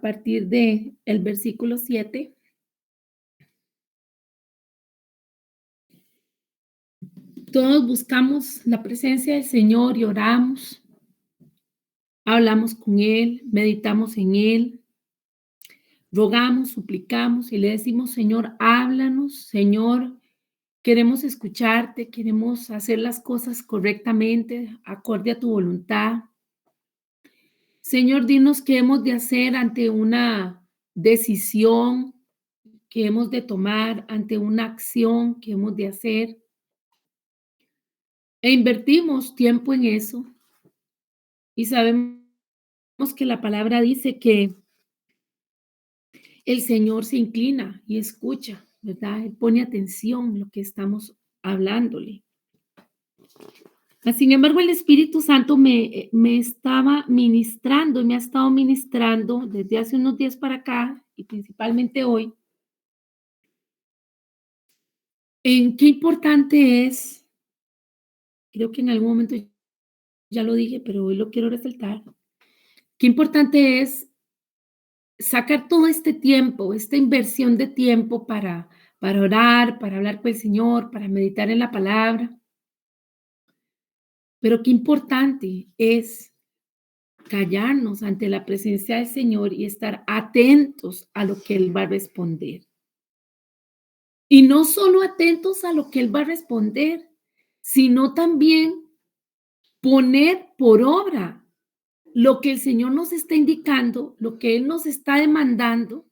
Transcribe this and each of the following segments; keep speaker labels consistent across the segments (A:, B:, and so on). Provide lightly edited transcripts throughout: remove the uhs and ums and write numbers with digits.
A: partir de el versículo 7. Todos buscamos la presencia del Señor y oramos, hablamos con Él, meditamos en Él, rogamos, suplicamos y le decimos, Señor, háblanos, Señor, queremos escucharte, queremos hacer las cosas correctamente, acorde a tu voluntad. Señor, dinos qué hemos de hacer ante una decisión que hemos de tomar, ante una acción que hemos de hacer. E invertimos tiempo en eso y sabemos que la palabra dice que el Señor se inclina y escucha, ¿verdad? Él pone atención en lo que estamos hablándole. Sin embargo, el Espíritu Santo me estaba ministrando y me ha estado ministrando desde hace unos días para acá y principalmente hoy, en qué importante es, creo que en algún momento ya lo dije, pero hoy lo quiero resaltar, qué importante es sacar todo este tiempo, esta inversión de tiempo para orar, para hablar con el Señor, para meditar en la palabra. Pero qué importante es callarnos ante la presencia del Señor y estar atentos a lo que Él va a responder. Y no solo atentos a lo que Él va a responder, sino también poner por obra lo que el Señor nos está indicando, lo que Él nos está demandando,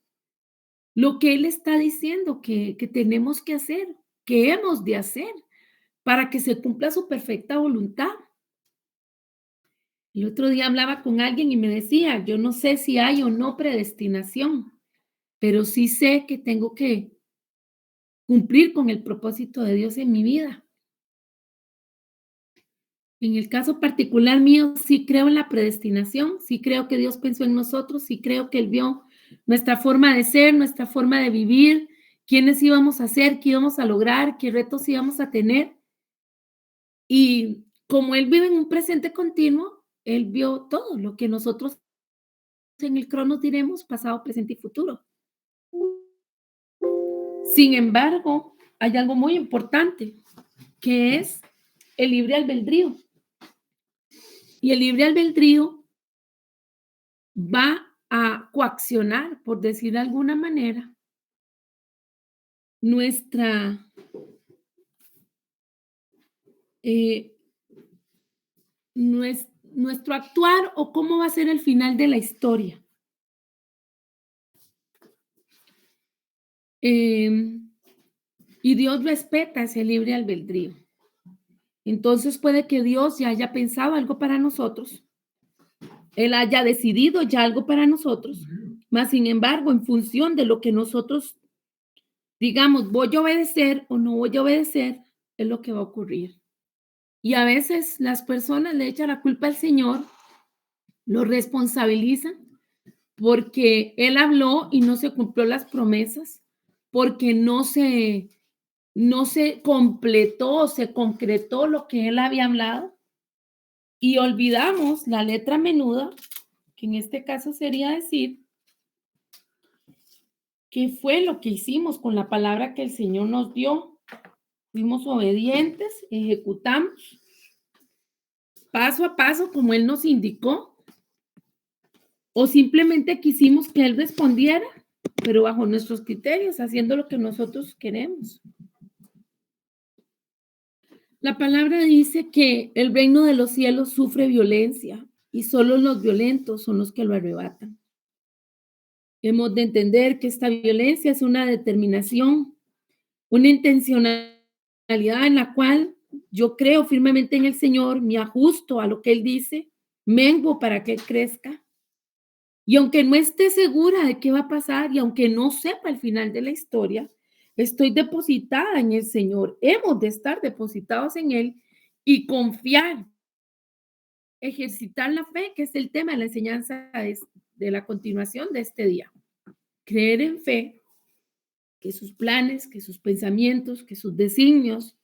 A: lo que Él está diciendo que tenemos que hacer, que hemos de hacer para que se cumpla su perfecta voluntad. El otro día hablaba con alguien y me decía, yo no sé si hay o no predestinación, pero sí sé que tengo que cumplir con el propósito de Dios en mi vida. En el caso particular mío, sí creo en la predestinación, sí creo que Dios pensó en nosotros, sí creo que Él vio nuestra forma de ser, nuestra forma de vivir, quiénes íbamos a ser, qué íbamos a lograr, qué retos íbamos a tener. Y como Él vive en un presente continuo, Él vio todo lo que nosotros en el cronos diremos pasado, presente y futuro. Sin embargo, hay algo muy importante, que es el libre albedrío. Y el libre albedrío va a coaccionar, por decir de alguna manera, nuestra, eh, nuestro actuar o cómo va a ser el final de la historia. Y Dios respeta ese libre albedrío. Entonces puede que Dios ya haya pensado algo para nosotros, Él haya decidido ya algo para nosotros, mas sin embargo, en función de lo que nosotros digamos, voy a obedecer o no voy a obedecer, es lo que va a ocurrir. Y a veces las personas le echan la culpa al Señor, lo responsabilizan porque Él habló y no se cumplió las promesas, porque no se completó, se concretó lo que Él había hablado. Y olvidamos la letra menuda, que en este caso sería decir, ¿qué fue lo que hicimos con la palabra que el Señor nos dio? Fuimos obedientes, ejecutamos paso a paso como Él nos indicó, o simplemente quisimos que Él respondiera, pero bajo nuestros criterios, haciendo lo que nosotros queremos. La palabra dice que el reino de los cielos sufre violencia y solo los violentos son los que lo arrebatan. Hemos de entender que esta violencia es una determinación, una intencionalidad en la cual yo creo firmemente en el Señor, me ajusto a lo que Él dice, menguo para que Él crezca. Y aunque no esté segura de qué va a pasar y aunque no sepa el final de la historia, estoy depositada en el Señor. Hemos de estar depositados en Él y confiar, ejercitar la fe, que es el tema de la enseñanza de la continuación de este día. Creer en fe que sus planes, que sus pensamientos, que sus designios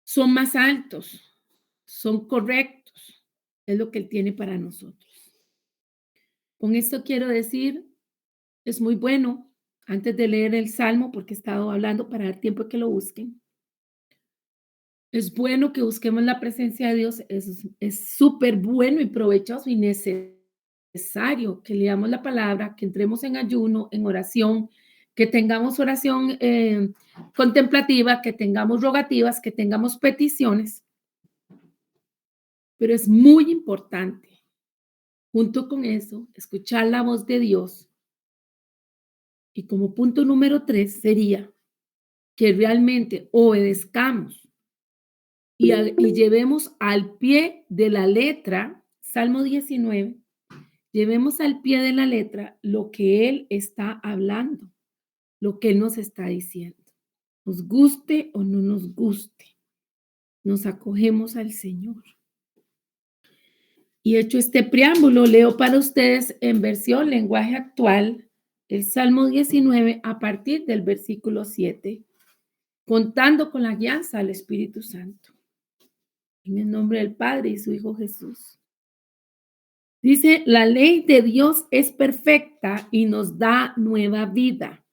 A: son más altos, son correctos, es lo que Él tiene para nosotros. Con esto quiero decir, es muy bueno, antes de leer el Salmo, porque he estado hablando para dar tiempo de que lo busquen, es bueno que busquemos la presencia de Dios, es súper bueno y provechoso y necesario que leamos la palabra, que entremos en ayuno, en oración, que tengamos oración contemplativa, que tengamos rogativas, que tengamos peticiones, pero es muy importante, junto con eso, escuchar la voz de Dios. Y como punto número 3 sería que realmente obedezcamos y llevemos al pie de la letra, Salmo 19, llevemos al pie de la letra lo que Él está hablando, lo que Él nos está diciendo. Nos guste o no nos guste, nos acogemos al Señor. Y hecho este preámbulo, leo para ustedes en versión lenguaje actual el Salmo 19 a partir del versículo 7, contando con la guianza del Espíritu Santo. En el nombre del Padre y su Hijo Jesús. Dice, la ley de Dios es perfecta y nos da nueva vida.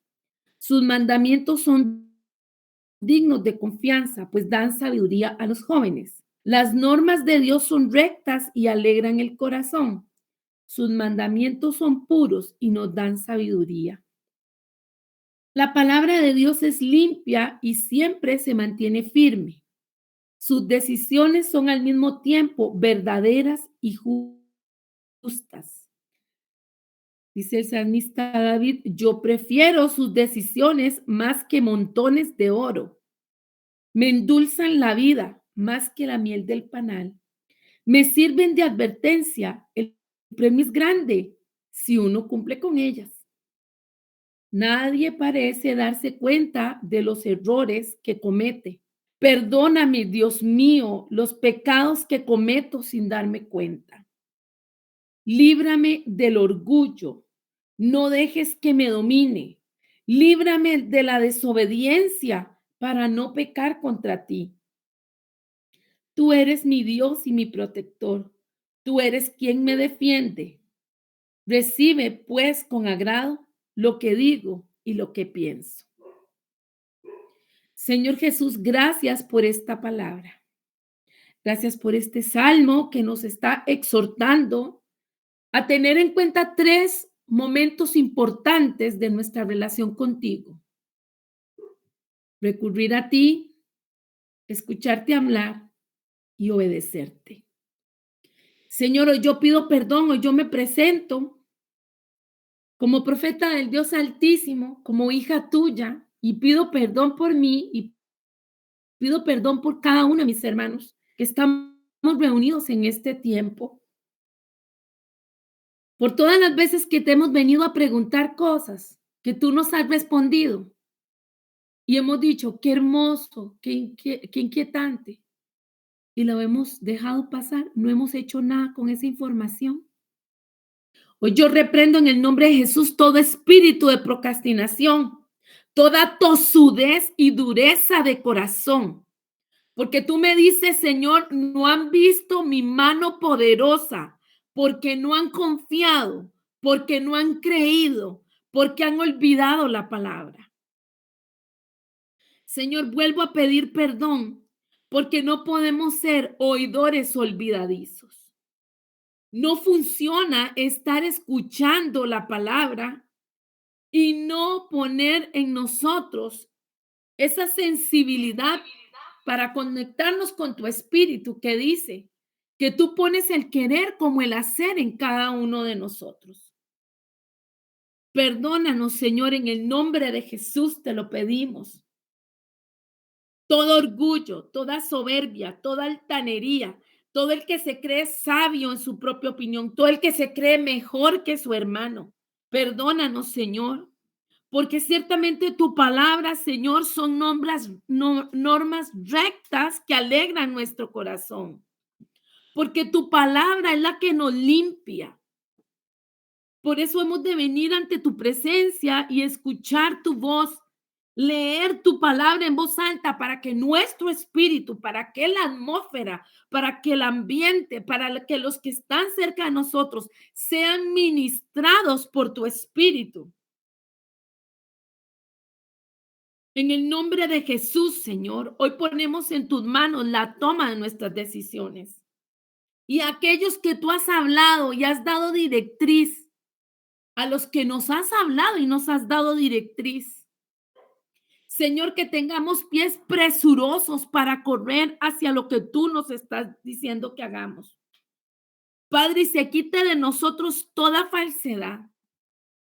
A: Sus mandamientos son dignos de confianza, pues dan sabiduría a los jóvenes. Las normas de Dios son rectas y alegran el corazón. Sus mandamientos son puros y nos dan sabiduría. La palabra de Dios es limpia y siempre se mantiene firme. Sus decisiones son al mismo tiempo verdaderas y justas. Dice el salmista David, yo prefiero sus decisiones más que montones de oro. Me endulzan la vida más que la miel del panal. Me sirven de advertencia. El premio es grande si uno cumple con ellas. Nadie parece darse cuenta de los errores que comete. Perdóname, Dios mío, los pecados que cometo sin darme cuenta. Líbrame del orgullo. No dejes que me domine. Líbrame de la desobediencia para no pecar contra ti. Tú eres mi Dios y mi protector. Tú eres quien me defiende. Recibe, pues, con agrado lo que digo y lo que pienso. Señor Jesús, gracias por esta palabra. Gracias por este salmo que nos está exhortando a tener en cuenta 3 momentos importantes de nuestra relación contigo. Recurrir a ti, escucharte hablar y obedecerte. Señor, hoy yo pido perdón, hoy yo me presento como profeta del Dios Altísimo, como hija tuya, y pido perdón por mí y pido perdón por cada uno de mis hermanos que estamos reunidos en este tiempo, por todas las veces que te hemos venido a preguntar cosas que tú nos has respondido y hemos dicho, qué hermoso, qué inquietante, y lo hemos dejado pasar, no hemos hecho nada con esa información. Hoy yo reprendo en el nombre de Jesús todo espíritu de procrastinación, toda tosudez y dureza de corazón. Porque tú me dices, Señor, no han visto mi mano poderosa, porque no han confiado, porque no han creído, porque han olvidado la palabra. Señor, vuelvo a pedir perdón, porque no podemos ser oidores olvidadizos. No funciona estar escuchando la palabra y no poner en nosotros esa sensibilidad para conectarnos con tu espíritu que dice que tú pones el querer como el hacer en cada uno de nosotros. Perdónanos, Señor, en el nombre de Jesús te lo pedimos. Todo orgullo, toda soberbia, toda altanería, todo el que se cree sabio en su propia opinión, todo el que se cree mejor que su hermano. Perdónanos, Señor, porque ciertamente tu palabra, Señor, son normas rectas que alegran nuestro corazón. Porque tu palabra es la que nos limpia. Por eso hemos de venir ante tu presencia y escuchar tu voz leer tu palabra en voz alta para que nuestro espíritu, para que la atmósfera, para que el ambiente, para que los que están cerca de nosotros sean ministrados por tu espíritu. En el nombre de Jesús, Señor, hoy ponemos en tus manos la toma de nuestras decisiones. Y aquellos que tú has hablado y has dado directriz, a los que nos has hablado y nos has dado directriz. Señor, que tengamos pies presurosos para correr hacia lo que tú nos estás diciendo que hagamos. Padre, y se quite de nosotros toda falsedad,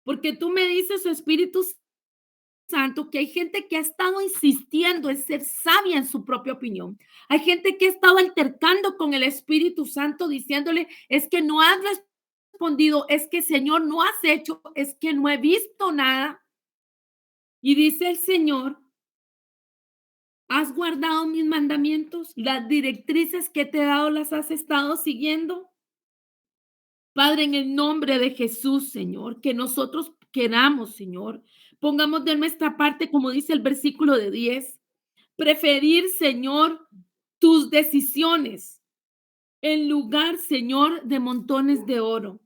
A: porque tú me dices, Espíritu Santo, que hay gente que ha estado insistiendo en ser sabia en su propia opinión. Hay gente que ha estado altercando con el Espíritu Santo diciéndole, es que no has respondido, es que Señor no has hecho, es que no he visto nada. Y dice el Señor, ¿has guardado mis mandamientos? Las directrices que te he dado las has estado siguiendo. Padre, en el nombre de Jesús, Señor, que nosotros queramos, Señor, pongamos de nuestra parte, como dice el versículo de 10, preferir, Señor, tus decisiones en lugar, Señor, de montones de oro.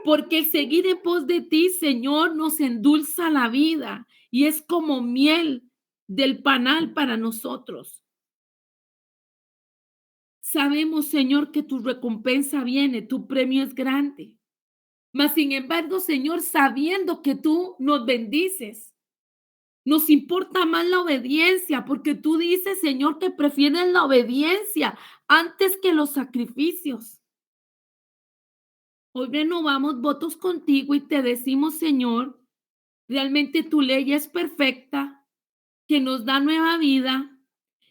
A: Porque el seguir en pos de ti, Señor, nos endulza la vida y es como miel del panal para nosotros. Sabemos, Señor, que tu recompensa viene, tu premio es grande. Mas, sin embargo, Señor, sabiendo que tú nos bendices, nos importa más la obediencia, porque tú dices, Señor, que prefieres la obediencia antes que los sacrificios. Hoy renovamos votos contigo y te decimos, Señor, realmente tu ley es perfecta, que nos da nueva vida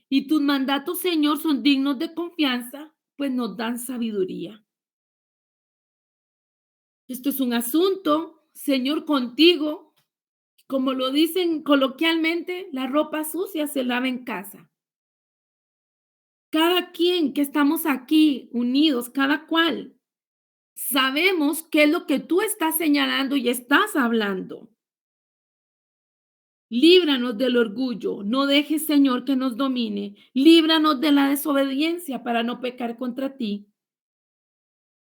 A: y tus mandatos, Señor, son dignos de confianza, pues nos dan sabiduría. Esto es un asunto, Señor, contigo. Como lo dicen coloquialmente, la ropa sucia se lava en casa. Cada quien que estamos aquí unidos, cada cual, sabemos qué es lo que tú estás señalando y estás hablando. Líbranos del orgullo, no dejes, Señor, que nos domine. Líbranos de la desobediencia para no pecar contra ti.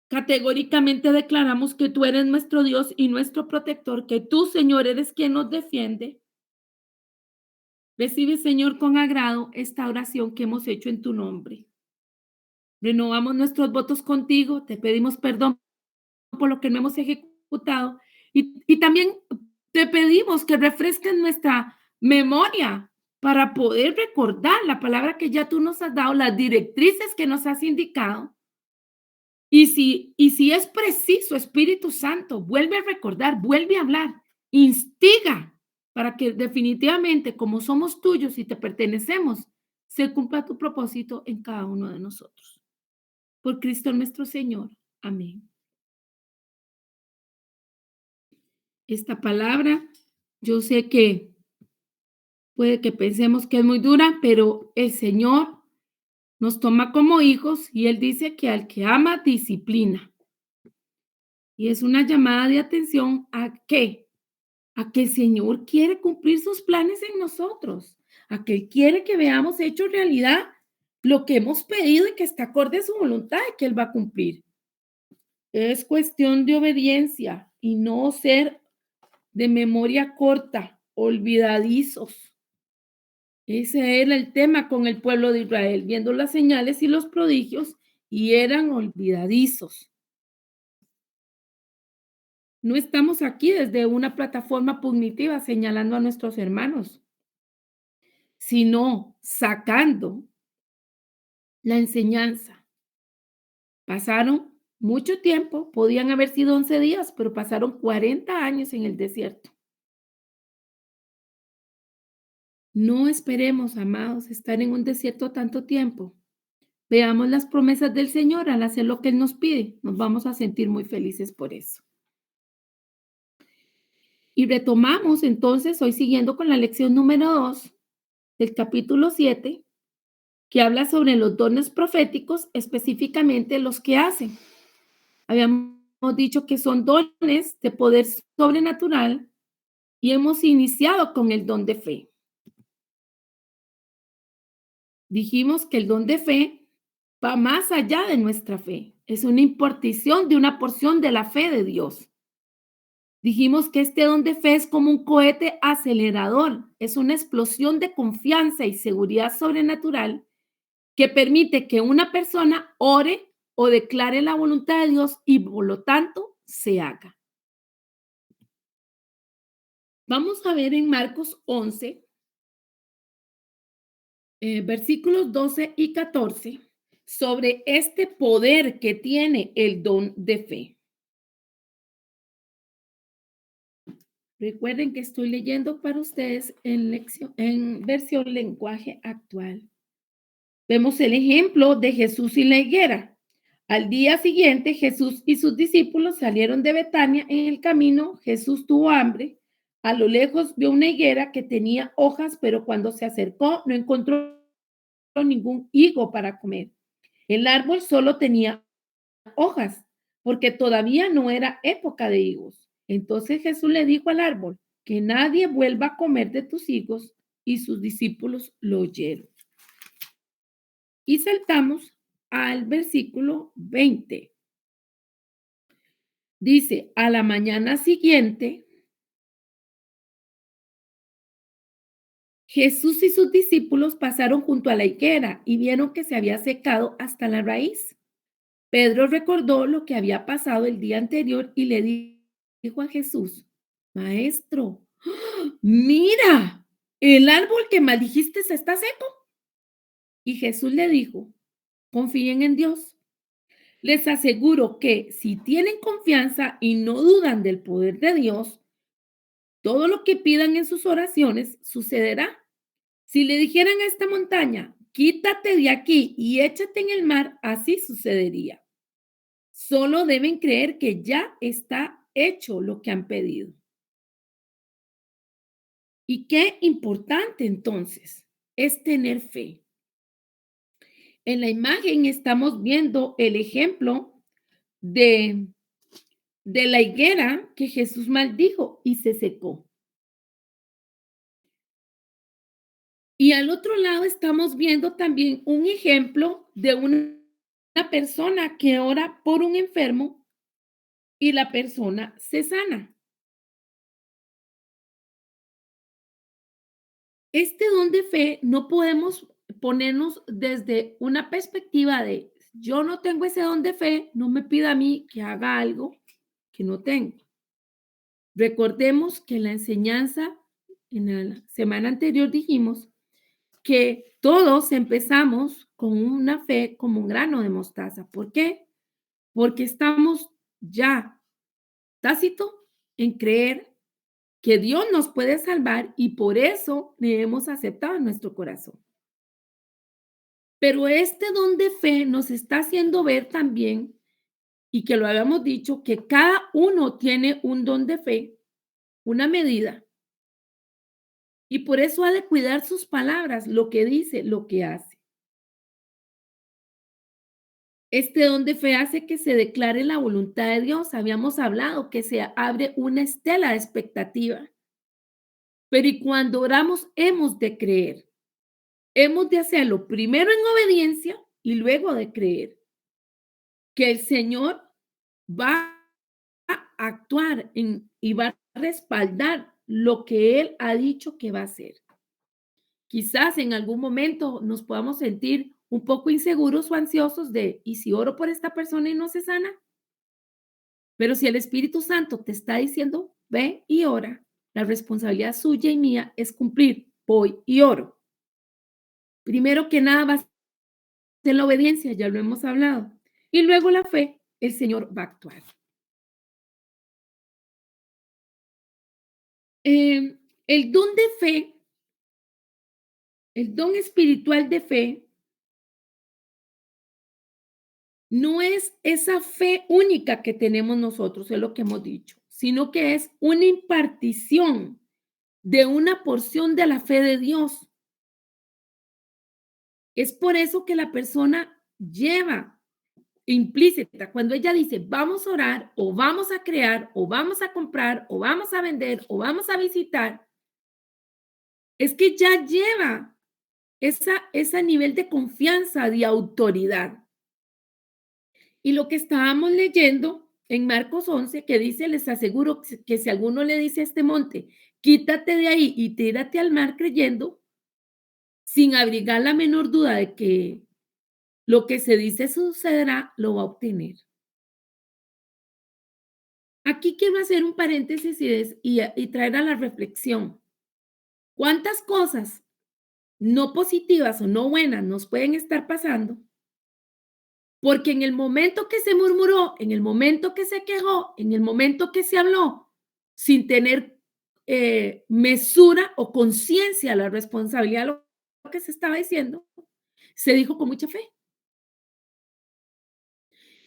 A: Categóricamente declaramos que tú eres nuestro Dios y nuestro protector, que tú, Señor, eres quien nos defiende. Recibe, Señor, con agrado esta oración que hemos hecho en tu nombre. Renovamos nuestros votos contigo, te pedimos perdón por lo que no hemos ejecutado y también te pedimos que refresques nuestra memoria para poder recordar la palabra que ya tú nos has dado, las directrices que nos has indicado. Y si es preciso, Espíritu Santo, vuelve a recordar, vuelve a hablar, instiga para que definitivamente, como somos tuyos y te pertenecemos, se cumpla tu propósito en cada uno de nosotros. Por Cristo nuestro Señor. Amén. Esta palabra, yo sé que puede que pensemos que es muy dura, pero el Señor nos toma como hijos y Él dice que al que ama, disciplina. Y es una llamada de atención a qué, a que el Señor quiere cumplir sus planes en nosotros, a que Él quiere que veamos hecho realidad lo que hemos pedido y que está acorde a su voluntad y que Él va a cumplir. Es cuestión de obediencia y no ser de memoria corta, olvidadizos. Ese era el tema con el pueblo de Israel, viendo las señales y los prodigios y eran olvidadizos. No estamos aquí desde una plataforma punitiva señalando a nuestros hermanos, sino sacando la enseñanza. Pasaron mucho tiempo, podían haber sido 11 días, pero pasaron 40 años en el desierto. No esperemos, amados, estar en un desierto tanto tiempo. Veamos las promesas del Señor al hacer lo que Él nos pide. Nos vamos a sentir muy felices por eso. Y retomamos entonces, hoy siguiendo con la lección número 2 del capítulo 7, que habla sobre los dones proféticos, específicamente los que hacen. Habíamos dicho que son dones de poder sobrenatural y hemos iniciado con el don de fe. Dijimos que el don de fe va más allá de nuestra fe. Es una impartición de una porción de la fe de Dios. Dijimos que este don de fe es como un cohete acelerador, es una explosión de confianza y seguridad sobrenatural que permite que una persona ore o declare la voluntad de Dios y por lo tanto se haga. Vamos a ver en Marcos 11, versículos 12 y 14, sobre este poder que tiene el don de fe. Recuerden que estoy leyendo para ustedes en versión lenguaje actual. Vemos el ejemplo de Jesús y la higuera. Al día siguiente, Jesús y sus discípulos salieron de Betania. En el camino, Jesús tuvo hambre. A lo lejos vio una higuera que tenía hojas, pero cuando se acercó no encontró ningún higo para comer. El árbol solo tenía hojas, porque todavía no era época de higos. Entonces Jesús le dijo al árbol, que nadie vuelva a comer de tus higos, y sus discípulos lo oyeron. Y saltamos al versículo 20. Dice, a la mañana siguiente, Jesús y sus discípulos pasaron junto a la higuera y vieron que se había secado hasta la raíz. Pedro recordó lo que había pasado el día anterior y le dijo a Jesús, Maestro, mira, el árbol que maldijiste está seco. Y Jesús le dijo, confíen en Dios. Les aseguro que si tienen confianza y no dudan del poder de Dios, todo lo que pidan en sus oraciones sucederá. Si le dijeran a esta montaña, quítate de aquí y échate en el mar, así sucedería. Solo deben creer que ya está hecho lo que han pedido. Y qué importante entonces es tener fe. En la imagen estamos viendo el ejemplo de la higuera que Jesús maldijo y se secó. Y al otro lado estamos viendo también un ejemplo de una persona que ora por un enfermo y la persona se sana. Este don de fe no podemos ponernos desde una perspectiva de yo no tengo ese don de fe, no me pida a mí que haga algo que no tengo. Recordemos que en la enseñanza, en la semana anterior dijimos que todos empezamos con una fe como un grano de mostaza. ¿Por qué? Porque estamos ya tácito en creer que Dios nos puede salvar y por eso le hemos aceptado en nuestro corazón. Pero este don de fe nos está haciendo ver también, y que lo habíamos dicho, que cada uno tiene un don de fe, una medida, y por eso ha de cuidar sus palabras, lo que dice, lo que hace. Este don de fe hace que se declare la voluntad de Dios. Habíamos hablado que se abre una estela de expectativa. Pero y cuando oramos, hemos de creer. Hemos de hacerlo primero en obediencia y luego de creer que el Señor va a actuar y va a respaldar lo que Él ha dicho que va a hacer. Quizás en algún momento nos podamos sentir un poco inseguros o ansiosos de, ¿y si oro por esta persona y no se sana? Pero si el Espíritu Santo te está diciendo, ve y ora, la responsabilidad suya y mía es cumplir, voy y oro. Primero que nada va a ser la obediencia, ya lo hemos hablado. Y luego la fe, el Señor va a actuar. El don de fe, el don espiritual de fe, no es esa fe única que tenemos nosotros, es lo que hemos dicho, sino que es una impartición de una porción de la fe de Dios. Es por eso que la persona lleva implícita, cuando ella dice, vamos a orar, o vamos a crear, o vamos a comprar, o vamos a vender, o vamos a visitar, es que ya lleva ese nivel de confianza, de autoridad. Y lo que estábamos leyendo en Marcos 11, que dice, les aseguro que si alguno le dice a este monte, quítate de ahí y tírate al mar creyendo, sin abrigar la menor duda de que lo que se dice sucederá, lo va a obtener. Aquí quiero hacer un paréntesis y traer a la reflexión. ¿Cuántas cosas no positivas o no buenas nos pueden estar pasando? Porque en el momento que se murmuró, en el momento que se quejó, en el momento que se habló, sin tener mesura o conciencia de la responsabilidad de lo que se estaba diciendo, se dijo con mucha fe.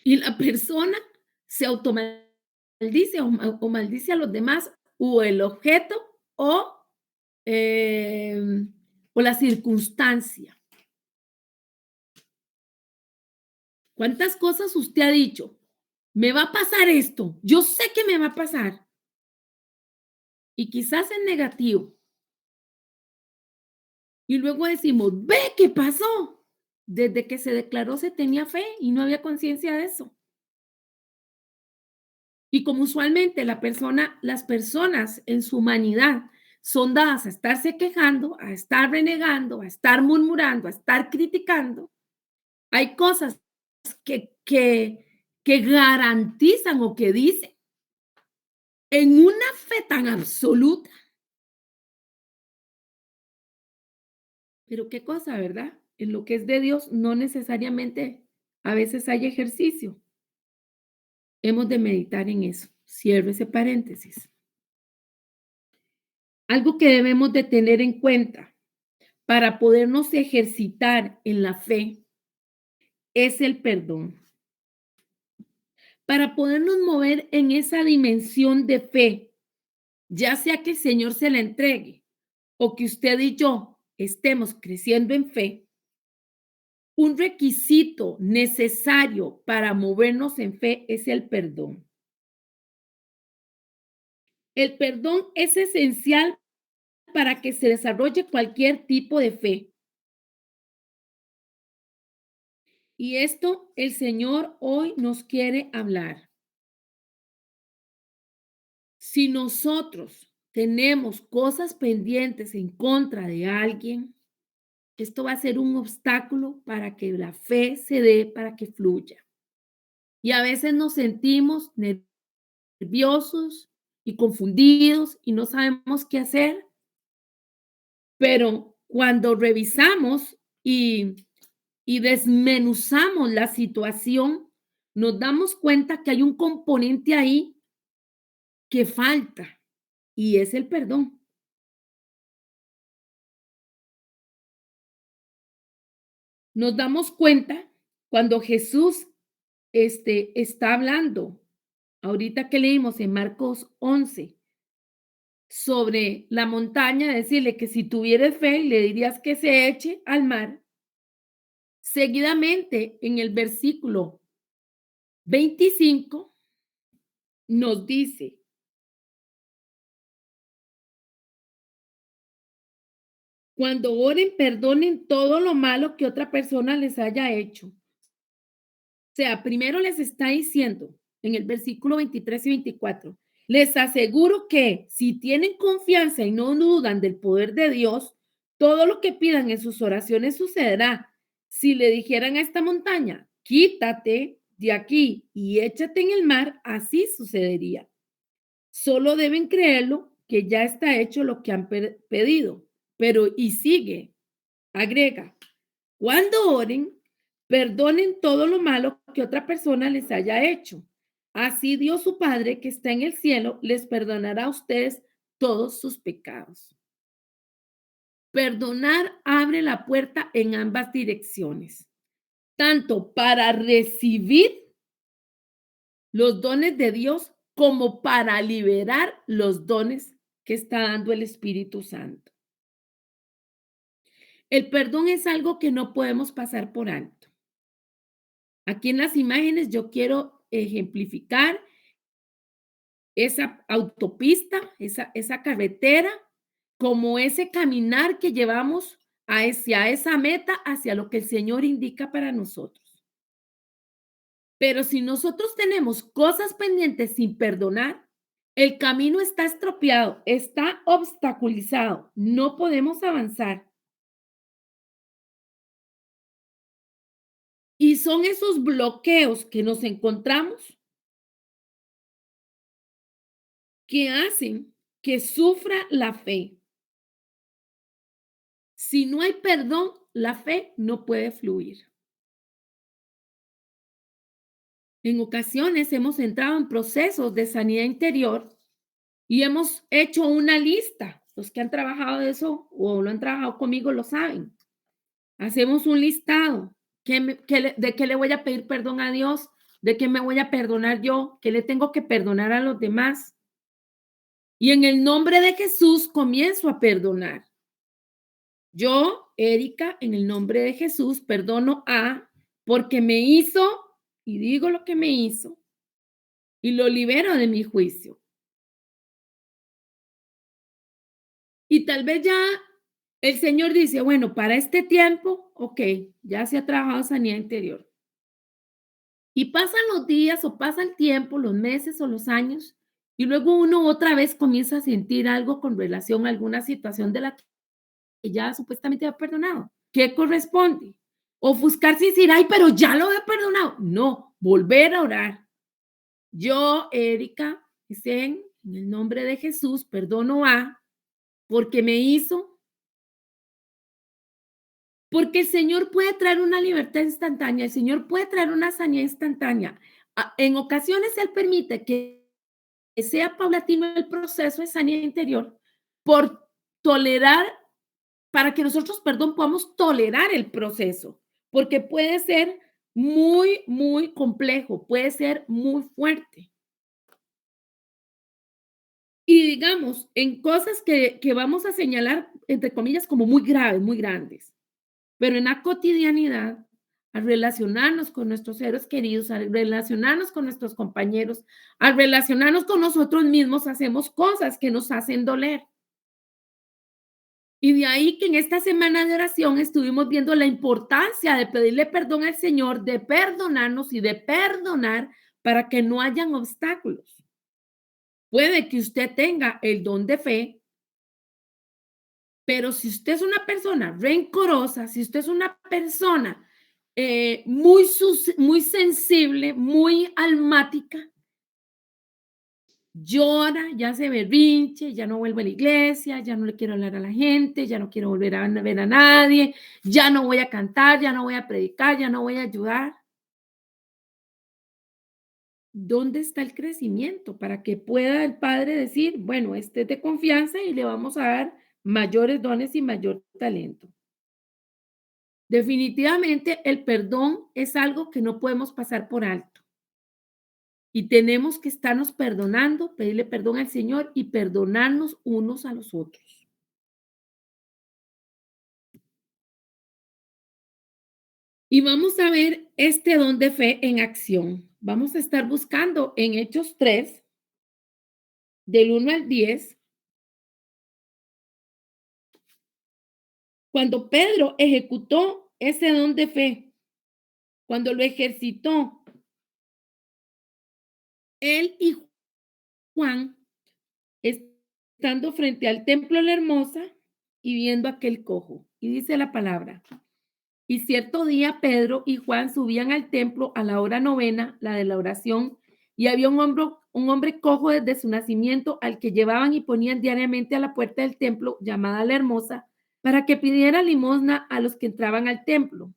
A: Y la persona se automaldice o maldice a los demás o el objeto o, o la circunstancia. ¿Cuántas cosas usted ha dicho? Me va a pasar esto, yo sé que me va a pasar. Y quizás en negativo. Y luego decimos, ve qué pasó. Desde que se declaró se tenía fe y no había conciencia de eso. Y como usualmente las personas en su humanidad son dadas a estarse quejando, a estar renegando, a estar murmurando, a estar criticando, hay cosas que garantizan o que dicen en una fe tan absoluta. Pero qué cosa, ¿verdad? En lo que es de Dios no necesariamente a veces hay ejercicio. Hemos de meditar en eso. Cierro ese paréntesis. Algo que debemos de tener en cuenta para podernos ejercitar en la fe es el perdón. Para podernos mover en esa dimensión de fe, ya sea que el Señor se la entregue o que usted y yo estemos creciendo en fe, un requisito necesario para movernos en fe es el perdón. El perdón es esencial para que se desarrolle cualquier tipo de fe. Y esto el Señor hoy nos quiere hablar. Si nosotros tenemos cosas pendientes en contra de alguien, esto va a ser un obstáculo para que la fe se dé, para que fluya. Y a veces nos sentimos nerviosos y confundidos y no sabemos qué hacer, pero cuando revisamos y desmenuzamos la situación, nos damos cuenta que hay un componente ahí que falta y es el perdón. Nos damos cuenta cuando Jesús está hablando, ahorita que leímos en Marcos 11, sobre la montaña, decirle que si tuvieras fe, le dirías que se eche al mar. Seguidamente, en el versículo 25, nos dice, cuando oren, perdonen todo lo malo que otra persona les haya hecho. O sea, primero les está diciendo en el versículo 23 y 24, les aseguro que si tienen confianza y no dudan del poder de Dios, todo lo que pidan en sus oraciones sucederá. Si le dijeran a esta montaña, quítate de aquí y échate en el mar, así sucedería. Solo deben creerlo que ya está hecho lo que han pedido. Pero, y sigue, agrega, cuando oren, perdonen todo lo malo que otra persona les haya hecho. Así Dios su Padre que está en el cielo les perdonará a ustedes todos sus pecados. Perdonar abre la puerta en ambas direcciones, tanto para recibir los dones de Dios como para liberar los dones que está dando el Espíritu Santo. El perdón es algo que no podemos pasar por alto. Aquí en las imágenes yo quiero ejemplificar esa autopista, esa carretera, como ese caminar que llevamos hacia esa meta, hacia lo que el Señor indica para nosotros. Pero si nosotros tenemos cosas pendientes sin perdonar, el camino está estropeado, está obstaculizado, no podemos avanzar. Y son esos bloqueos que nos encontramos que hacen que sufra la fe. Si no hay perdón, la fe no puede fluir. En ocasiones hemos entrado en procesos de sanidad interior y hemos hecho una lista. Los que han trabajado de eso o lo han trabajado conmigo lo saben. Hacemos un listado. ¿De qué le voy a pedir perdón a Dios? ¿De qué me voy a perdonar yo? ¿Qué le tengo que perdonar a los demás? Y en el nombre de Jesús comienzo a perdonar. Yo, Erika, en el nombre de Jesús, perdono a porque me hizo y digo lo que me hizo y lo libero de mi juicio. Y tal vez ya el Señor dice, bueno, para este tiempo, ok, ya se ha trabajado sanidad interior. Y pasan los días o pasa el tiempo, los meses o los años, y luego uno otra vez comienza a sentir algo con relación a alguna situación de la que ya supuestamente ha perdonado. ¿Qué corresponde? Ofuscarse y decir, ay, pero ya lo he perdonado. No, volver a orar. Yo, Erika, dicen, en el nombre de Jesús, perdono a, porque me hizo, porque el Señor puede traer una libertad instantánea, el Señor puede traer una sanidad instantánea. En ocasiones Él permite que sea paulatino el proceso de sanidad interior por tolerar, para que nosotros, perdón, podamos tolerar el proceso, porque puede ser muy, muy complejo, puede ser muy fuerte. Y digamos, en cosas que vamos a señalar, entre comillas, como muy graves, muy grandes, pero en la cotidianidad, al relacionarnos con nuestros seres queridos, al relacionarnos con nuestros compañeros, al relacionarnos con nosotros mismos, hacemos cosas que nos hacen doler. Y de ahí que en esta semana de oración estuvimos viendo la importancia de pedirle perdón al Señor, de perdonarnos y de perdonar para que no hayan obstáculos. Puede que usted tenga el don de fe, pero si usted es una persona rencorosa, si usted es una persona muy sensible, muy almática, llora, ya se berrinche, ya no vuelvo a la iglesia, ya no le quiero hablar a la gente, ya no quiero volver a ver a nadie, ya no voy a cantar, ya no voy a predicar, ya no voy a ayudar. ¿Dónde está el crecimiento para que pueda el Padre decir, bueno, este es de confianza y le vamos a dar mayores dones y mayor talento? Definitivamente el perdón es algo que no podemos pasar por alto y tenemos que estarnos perdonando, pedirle perdón al Señor y perdonarnos unos a los otros. Y vamos a ver este don de fe en acción. Vamos a estar buscando en Hechos 3, del 1 al 10, cuando Pedro ejecutó ese don de fe, cuando lo ejercitó, él y Juan, estando frente al templo de la Hermosa y viendo aquel cojo. Y dice la palabra, y cierto día Pedro y Juan subían al templo a la hora novena, la de la oración, y había un hombre cojo desde su nacimiento al que llevaban y ponían diariamente a la puerta del templo, llamada la Hermosa, para que pidiera limosna a los que entraban al templo.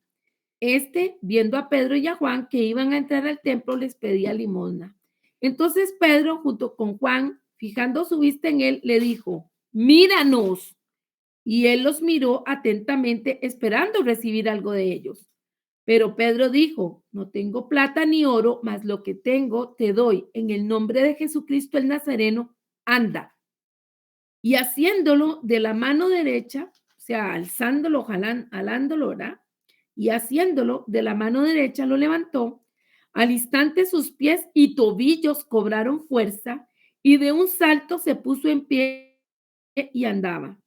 A: Viendo a Pedro y a Juan que iban a entrar al templo, les pedía limosna. Entonces Pedro, junto con Juan, fijando su vista en él, le dijo, míranos. Y él los miró atentamente, esperando recibir algo de ellos. Pero Pedro dijo, no tengo plata ni oro, mas lo que tengo te doy. En el nombre de Jesucristo el Nazareno, anda. Y haciéndolo de la mano derecha, o sea, alzándolo, jalándolo, ¿verdad? Y haciéndolo de la mano derecha lo levantó. Al instante sus pies y tobillos cobraron fuerza y de un salto se puso en pie y andaba.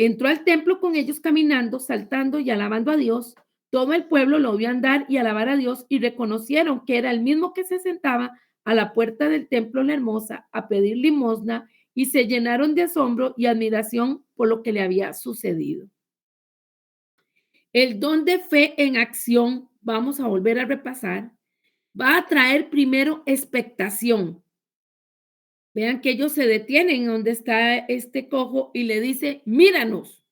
A: entró al templo con ellos caminando, saltando y alabando a Dios. Todo el pueblo lo vio andar y alabar a Dios y reconocieron que era el mismo que se sentaba a la puerta del templo La Hermosa a pedir limosna y se llenaron de asombro y admiración por lo que le había sucedido. El don de fe en acción, vamos a volver a repasar, va a traer primero expectación. Vean que ellos se detienen donde está este cojo y le dice, míranos.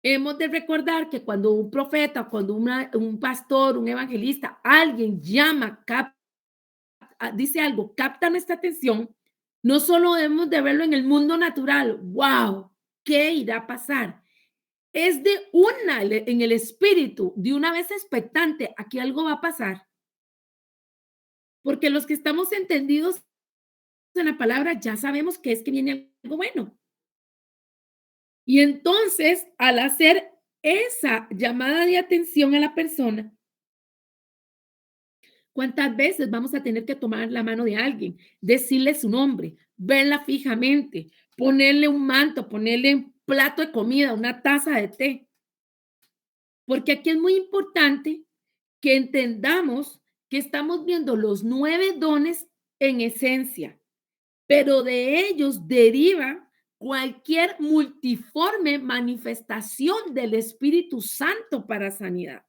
A: Hemos de recordar que cuando un profeta, cuando un pastor, un evangelista, alguien llama, dice algo, capta nuestra atención, no solo debemos de verlo en el mundo natural, wow, ¿qué irá a pasar? Es de una, en el espíritu, de una vez expectante, aquí algo va a pasar, porque los que estamos entendidos en la palabra ya sabemos que es que viene algo bueno. Y entonces, al hacer esa llamada de atención a la persona, ¿cuántas veces vamos a tener que tomar la mano de alguien, decirle su nombre, verla fijamente, ponerle un manto, ponerle un plato de comida, una taza de té? Porque aquí es muy importante que entendamos que estamos viendo los 9 dones en esencia, pero de ellos deriva cualquier multiforme manifestación del Espíritu Santo para sanidad.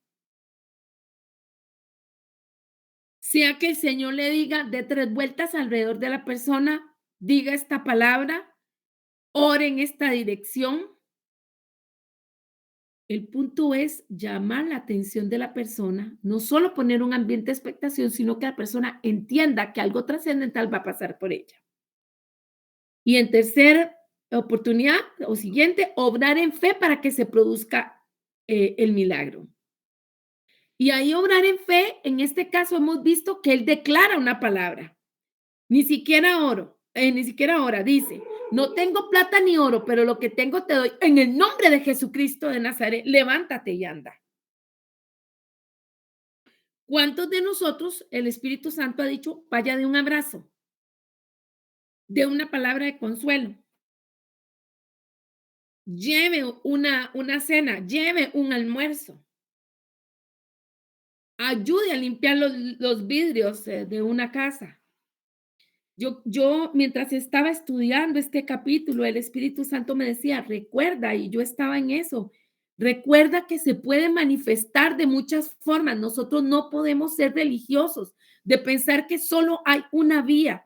A: Sea que el Señor le diga de 3 vueltas alrededor de la persona, diga esta palabra, ore en esta dirección. El punto es llamar la atención de la persona, no solo poner un ambiente de expectación, sino que la persona entienda que algo trascendental va a pasar por ella. Y en tercer oportunidad o siguiente, obrar en fe para que se produzca el milagro. Y ahí obrar en fe, en este caso hemos visto que él declara una palabra. Ni siquiera oro, ni siquiera ora, dice, no tengo plata ni oro, pero lo que tengo te doy. En el nombre de Jesucristo de Nazaret, levántate y anda. ¿Cuántos de nosotros el Espíritu Santo ha dicho, vaya de un abrazo, de una palabra de consuelo, lleve una cena, lleve un almuerzo, ayude a limpiar los vidrios de una casa? Yo, mientras estaba estudiando este capítulo, el Espíritu Santo me decía, recuerda, y yo estaba en eso, recuerda que se puede manifestar de muchas formas. Nosotros no podemos ser religiosos de pensar que solo hay una vía.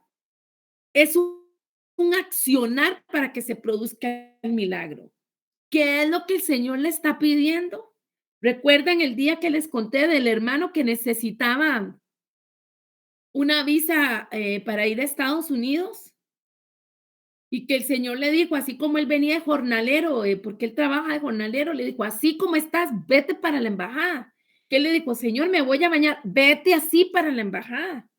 A: Es un accionar para que se produzca el milagro. ¿Qué es lo que el Señor le está pidiendo? ¿Recuerdan el día que les conté del hermano que necesitaba una visa para ir a Estados Unidos? Y que el Señor le dijo, así como él venía de jornalero, porque él trabaja de jornalero, le dijo, así como estás, vete para la embajada. Que él le dijo, Señor, me voy a bañar, vete así para la embajada.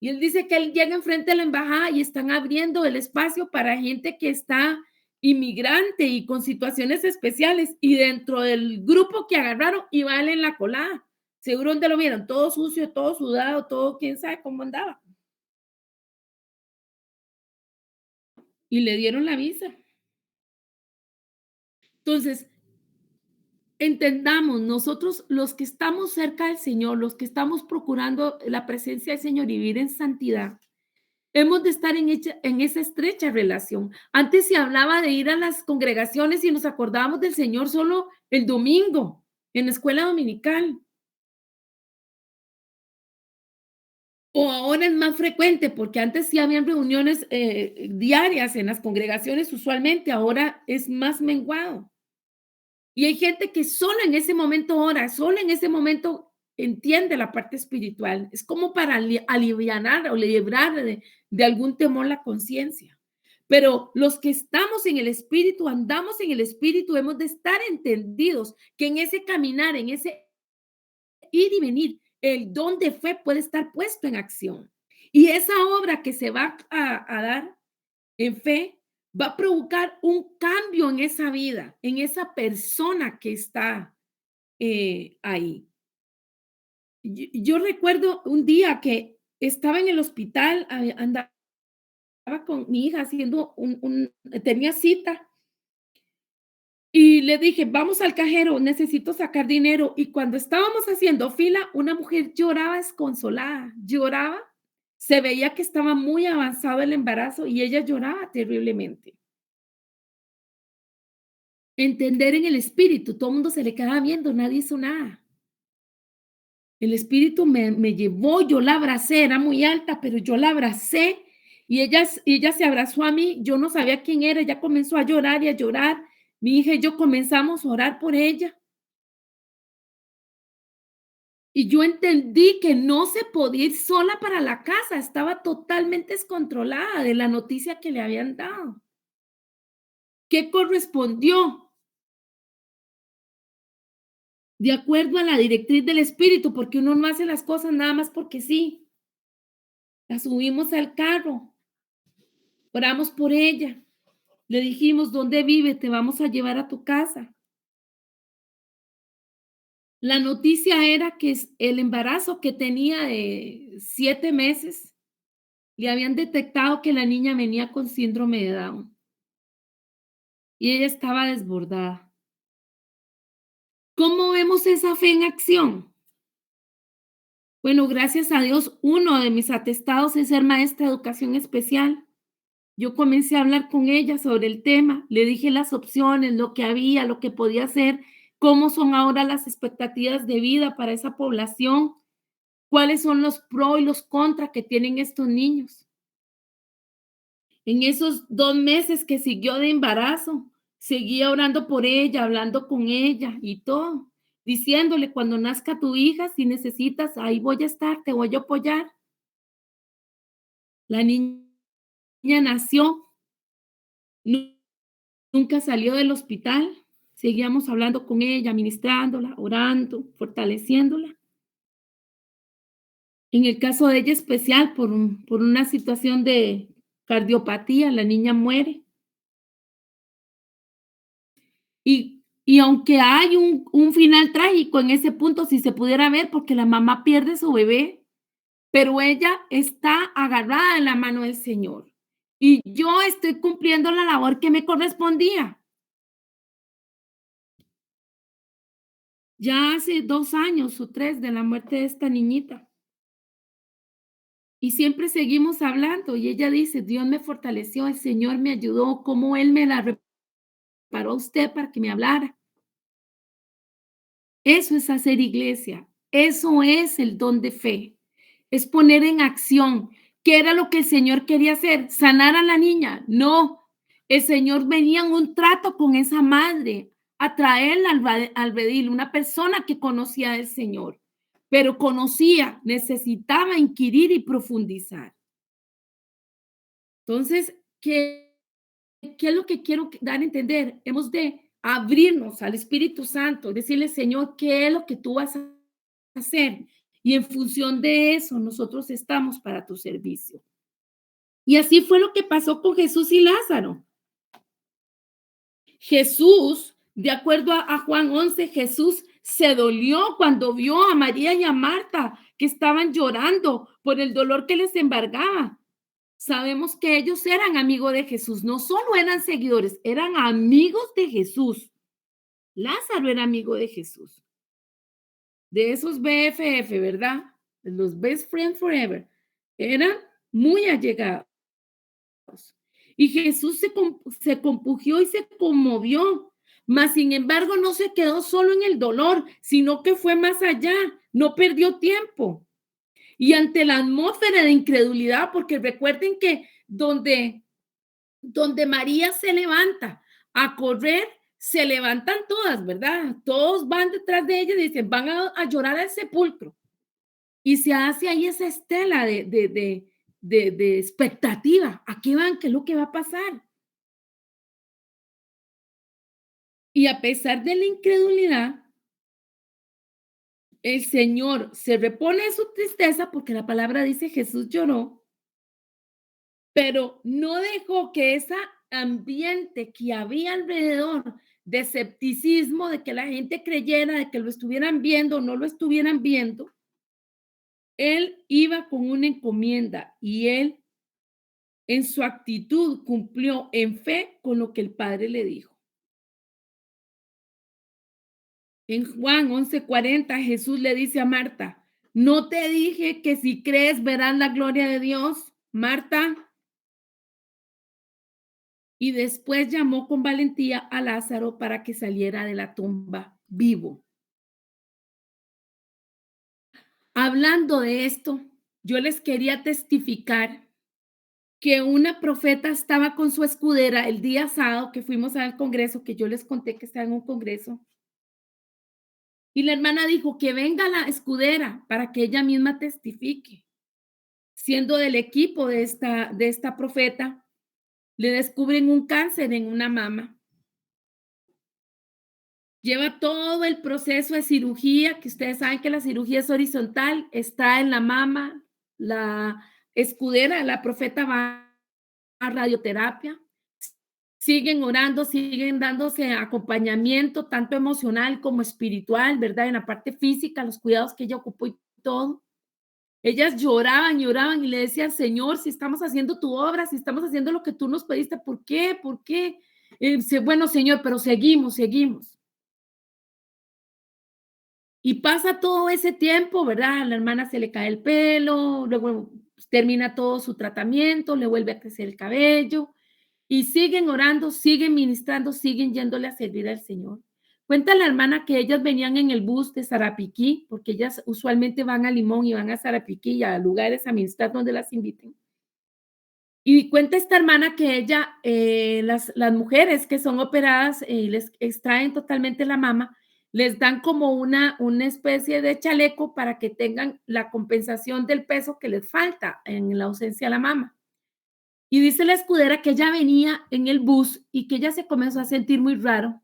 A: Y él dice que él llega enfrente de la embajada y están abriendo el espacio para gente que está inmigrante y con situaciones especiales. Y dentro del grupo que agarraron, iba él en la colada. Seguro donde lo vieron, todo sucio, todo sudado, todo, quién sabe cómo andaba. Y le dieron la visa. Entonces, entendamos, nosotros los que estamos cerca del Señor, los que estamos procurando la presencia del Señor y vivir en santidad, hemos de estar en esa estrecha relación. Antes se hablaba de ir a las congregaciones y nos acordábamos del Señor solo el domingo, en la escuela dominical. O ahora es más frecuente, porque antes sí habían reuniones diarias en las congregaciones usualmente, ahora es más menguado. Y hay gente que solo en ese momento ora, solo en ese momento entiende la parte espiritual. Es como para alivianar o librar de algún temor la conciencia. Pero los que estamos en el espíritu, andamos en el espíritu, hemos de estar entendidos que en ese caminar, en ese ir y venir, el don de fe puede estar puesto en acción. Y esa obra que se va a dar en fe va a provocar un cambio en esa vida, en esa persona que está ahí. Yo recuerdo un día que estaba en el hospital, andaba con mi hija haciendo tenía cita Y le dije: "Vamos al cajero, necesito sacar dinero". Y cuando estábamos haciendo fila, una mujer lloraba desconsolada, lloraba, se veía que estaba muy avanzado el embarazo y ella lloraba terriblemente. Entender en el espíritu, todo el mundo se le quedaba viendo, nadie hizo nada. El espíritu me llevó, yo la abracé, era muy alta, pero yo la abracé y ella se abrazó a mí, yo no sabía quién era, ella comenzó a llorar y a llorar. Mi hija y yo comenzamos a orar por ella. Y yo entendí que no se podía ir sola para la casa, estaba totalmente descontrolada de la noticia que le habían dado. ¿Qué correspondió? De acuerdo a la directriz del espíritu, porque uno no hace las cosas nada más porque sí. La subimos al carro, oramos por ella, le dijimos: "¿Dónde vive? Te vamos a llevar a tu casa". La noticia era que el embarazo que tenía de 7 meses, le habían detectado que la niña venía con síndrome de Down y ella estaba desbordada. ¿Cómo vemos esa fe en acción? Bueno, gracias a Dios, uno de mis atestados es ser maestra de educación especial. Yo comencé a hablar con ella sobre el tema, le dije las opciones, lo que había, lo que podía hacer, cómo son ahora las expectativas de vida para esa población, cuáles son los pros y los contras que tienen estos niños. En esos 2 meses que siguió de embarazo, seguía orando por ella, hablando con ella y todo, diciéndole: "Cuando nazca tu hija, si necesitas, ahí voy a estar, te voy a apoyar". La niña nació, nu nunca salió del hospital, seguíamos hablando con ella, ministrándola, orando, fortaleciéndola. En el caso de ella especial, por una situación de cardiopatía, la niña muere. Y aunque hay un final trágico en ese punto, si se pudiera ver, porque la mamá pierde su bebé, pero ella está agarrada en la mano del Señor. Y yo estoy cumpliendo la labor que me correspondía. Ya hace 2 años o 3 de la muerte de esta niñita. Y siempre seguimos hablando, y ella dice: "Dios me fortaleció, el Señor me ayudó, cómo Él me la reparó a usted para que me hablara". Eso es hacer iglesia, eso es el don de fe, es poner en acción. ¿Qué era lo que el Señor quería hacer? ¿Sanar a la niña? No, el Señor venía en un trato con esa madre, a traerla al redil, una persona que conocía del Señor, pero conocía, necesitaba inquirir y profundizar. Entonces, ¿qué es lo que quiero dar a entender? Hemos de abrirnos al Espíritu Santo, decirle: "Señor, ¿qué es lo que tú vas a hacer?". Y en función de eso, nosotros estamos para tu servicio. Y así fue lo que pasó con Jesús y Lázaro. Jesús, de acuerdo a Juan 11, Jesús se dolió cuando vio a María y a Marta que estaban llorando por el dolor que les embargaba. Sabemos que ellos eran amigos de Jesús, no solo eran seguidores, eran amigos de Jesús. Lázaro era amigo de Jesús, de esos BFF, ¿verdad? De los Best Friends Forever. Eran muy allegados. Y Jesús se compugió y se conmovió, mas sin embargo no se quedó solo en el dolor, sino que fue más allá, no perdió tiempo. Y ante la atmósfera de incredulidad, porque recuerden que donde María se levanta a correr, se levantan todas, ¿verdad? Todos van detrás de ella y dicen, van a llorar al sepulcro. Y se hace ahí esa estela de expectativa. ¿A qué van? ¿Qué es lo que va a pasar? Y a pesar de la incredulidad, el Señor se repone de su tristeza porque la palabra dice Jesús lloró, pero no dejó que ese ambiente que había alrededor de escepticismo, de que la gente creyera, de que lo estuvieran viendo o no lo estuvieran viendo, él iba con una encomienda y él en su actitud cumplió en fe con lo que el Padre le dijo. En Juan 11:40, Jesús le dice a Marta, ¿no te dije que si crees verás la gloria de Dios, Marta? Y después llamó con valentía a Lázaro para que saliera de la tumba vivo. Hablando de esto, yo les quería testificar que una profeta estaba con su escudera el día sábado que fuimos al congreso, que yo les conté que estaba en un congreso, y la hermana dijo que venga la escudera para que ella misma testifique. Siendo del equipo de esta profeta, le descubren un cáncer en una mama. Lleva todo el proceso de cirugía, que ustedes saben que la cirugía es horizontal, está en la mama, la escudera, la profeta va a radioterapia, siguen orando, siguen dándose acompañamiento, tanto emocional como espiritual, ¿verdad? En la parte física, los cuidados que ella ocupó y todo. Ellas lloraban y oraban y le decían, Señor, si estamos haciendo tu obra, si estamos haciendo lo que tú nos pediste, ¿por qué? ¿Por qué? Bueno, Señor, pero seguimos, seguimos. Y pasa todo ese tiempo, ¿verdad? A la hermana se le cae el pelo, luego termina todo su tratamiento, le vuelve a crecer el cabello y siguen orando, siguen ministrando, siguen yéndole a servir al Señor. Cuenta la hermana que ellas venían en el bus de Sarapiquí, porque ellas usualmente van a Limón y van a Sarapiquí y a lugares a ministrar donde las inviten. Y cuenta esta hermana que ella, las mujeres que son operadas y les extraen totalmente la mama, les dan como una especie de chaleco para que tengan la compensación del peso que les falta en la ausencia de la mama. Y dice la escudera que ella venía en el bus y que ella se comenzó a sentir muy raro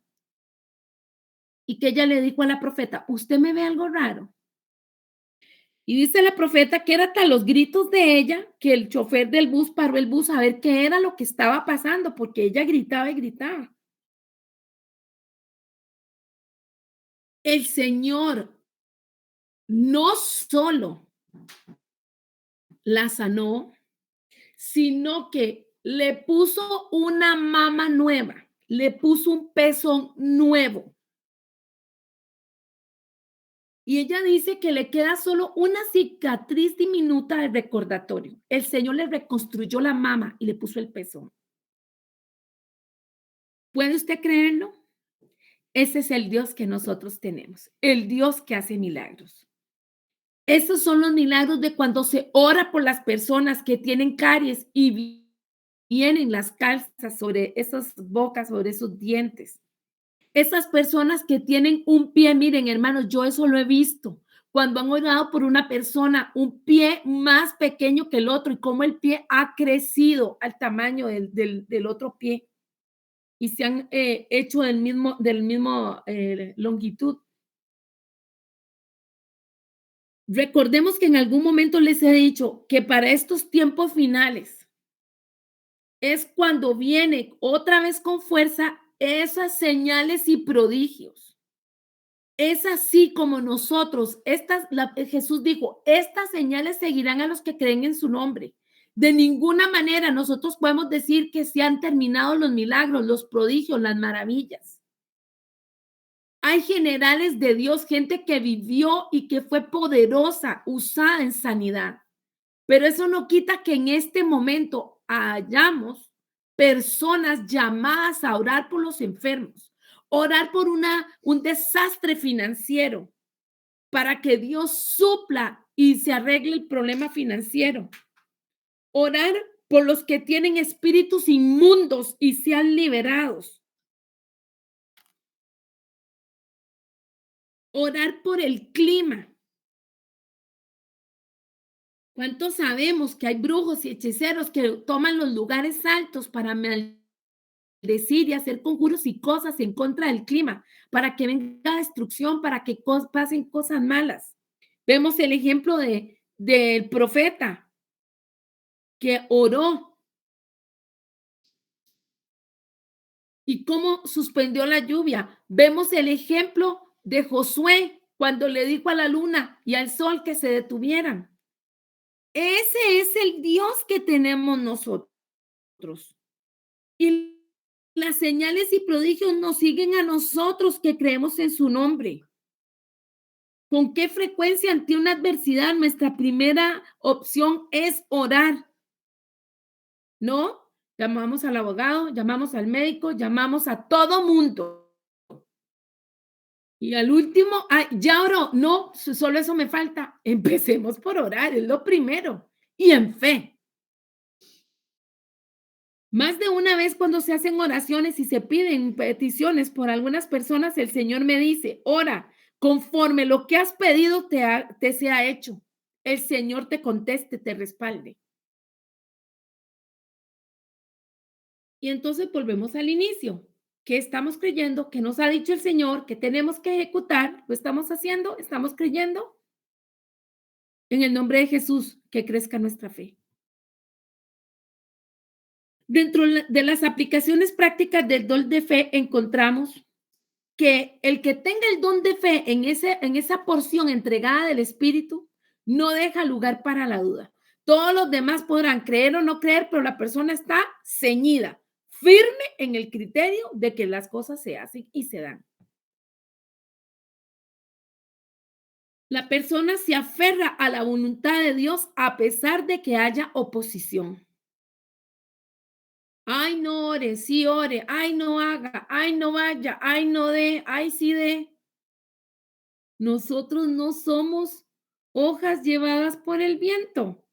A: y que ella le dijo a la profeta, ¿usted me ve algo raro? Y dice la profeta que era tal los gritos de ella que el chofer del bus paró el bus a ver qué era lo que estaba pasando, porque ella gritaba y gritaba. El Señor no solo la sanó, sino que le puso una mama nueva, le puso un pezón nuevo. Y ella dice que le queda solo una cicatriz diminuta de recordatorio. El Señor le reconstruyó la mama y le puso el pezón. ¿Puede usted creerlo? Ese es el Dios que nosotros tenemos, el Dios que hace milagros. Esos son los milagros de cuando se ora por las personas que tienen caries y vienen las calzas sobre esas bocas, sobre esos dientes. Esas personas que tienen un pie, miren, hermanos, yo eso lo he visto. Cuando han orado por una persona, un pie más pequeño que el otro y cómo el pie ha crecido al tamaño del otro pie y se han hecho del mismo longitud. Recordemos que en algún momento les he dicho que para estos tiempos finales es cuando viene otra vez con fuerza esas señales y prodigios. Es así como nosotros, Jesús dijo, estas señales seguirán a los que creen en su nombre. De ninguna manera nosotros podemos decir que se han terminado los milagros, los prodigios, las maravillas. Hay generales de Dios, gente que vivió y que fue poderosa, usada en sanidad. Pero eso no quita que en este momento hayamos personas llamadas a orar por los enfermos, orar por un desastre financiero para que Dios supla y se arregle el problema financiero. Orar por los que tienen espíritus inmundos y sean liberados. Orar por el clima. ¿Cuántos sabemos que hay brujos y hechiceros que toman los lugares altos para maldecir y hacer conjuros y cosas en contra del clima, para que venga destrucción, para que pasen cosas malas? Vemos el ejemplo del profeta que oró y cómo suspendió la lluvia. Vemos el ejemplo de Josué cuando le dijo a la luna y al sol que se detuvieran. Ese es el Dios que tenemos nosotros. Y las señales y prodigios nos siguen a nosotros que creemos en su nombre. ¿Con qué frecuencia ante una adversidad nuestra primera opción es orar? ¿No? Llamamos al abogado, llamamos al médico, llamamos a todo mundo. Y al último, ay, ya oró. No, solo eso me falta. Empecemos por orar, es lo primero. Y en fe. Más de una vez cuando se hacen oraciones y se piden peticiones por algunas personas, el Señor me dice, ora, conforme lo que has pedido te sea hecho. El Señor te conteste, te respalde. Y entonces volvemos al inicio. ¿Qué estamos creyendo? ¿Qué nos ha dicho el Señor? ¿Que tenemos que ejecutar? ¿Lo estamos haciendo? ¿Estamos creyendo? En el nombre de Jesús, que crezca nuestra fe. Dentro de las aplicaciones prácticas del don de fe encontramos que el que tenga el don de fe en esa porción entregada del Espíritu no deja lugar para la duda. Todos los demás podrán creer o no creer, pero la persona está ceñida, firme en el criterio de que las cosas se hacen y se dan. La persona se aferra a la voluntad de Dios a pesar de que haya oposición. Ay, no ore, sí ore, ay, no haga, ay, no vaya, ay, no dé, ay, sí dé. Nosotros no somos hojas llevadas por el viento.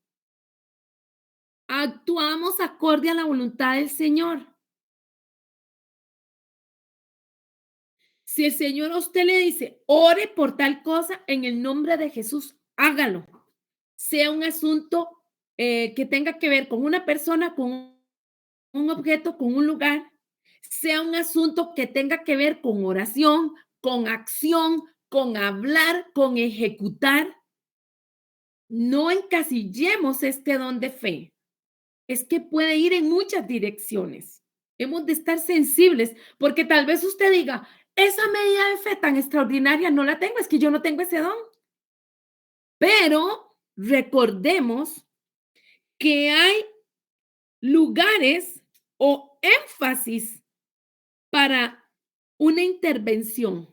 A: Actuamos acorde a la voluntad del Señor. Si el Señor a usted le dice, ore por tal cosa en el nombre de Jesús, hágalo. Sea un asunto que tenga que ver con una persona, con un objeto, con un lugar, sea un asunto que tenga que ver con oración, con acción, con hablar, con ejecutar. No encasillemos este don de fe. Es que puede ir en muchas direcciones. Hemos de estar sensibles, porque tal vez usted diga, esa medida de fe tan extraordinaria no la tengo, es que yo no tengo ese don. Pero recordemos que hay lugares o énfasis para una intervención.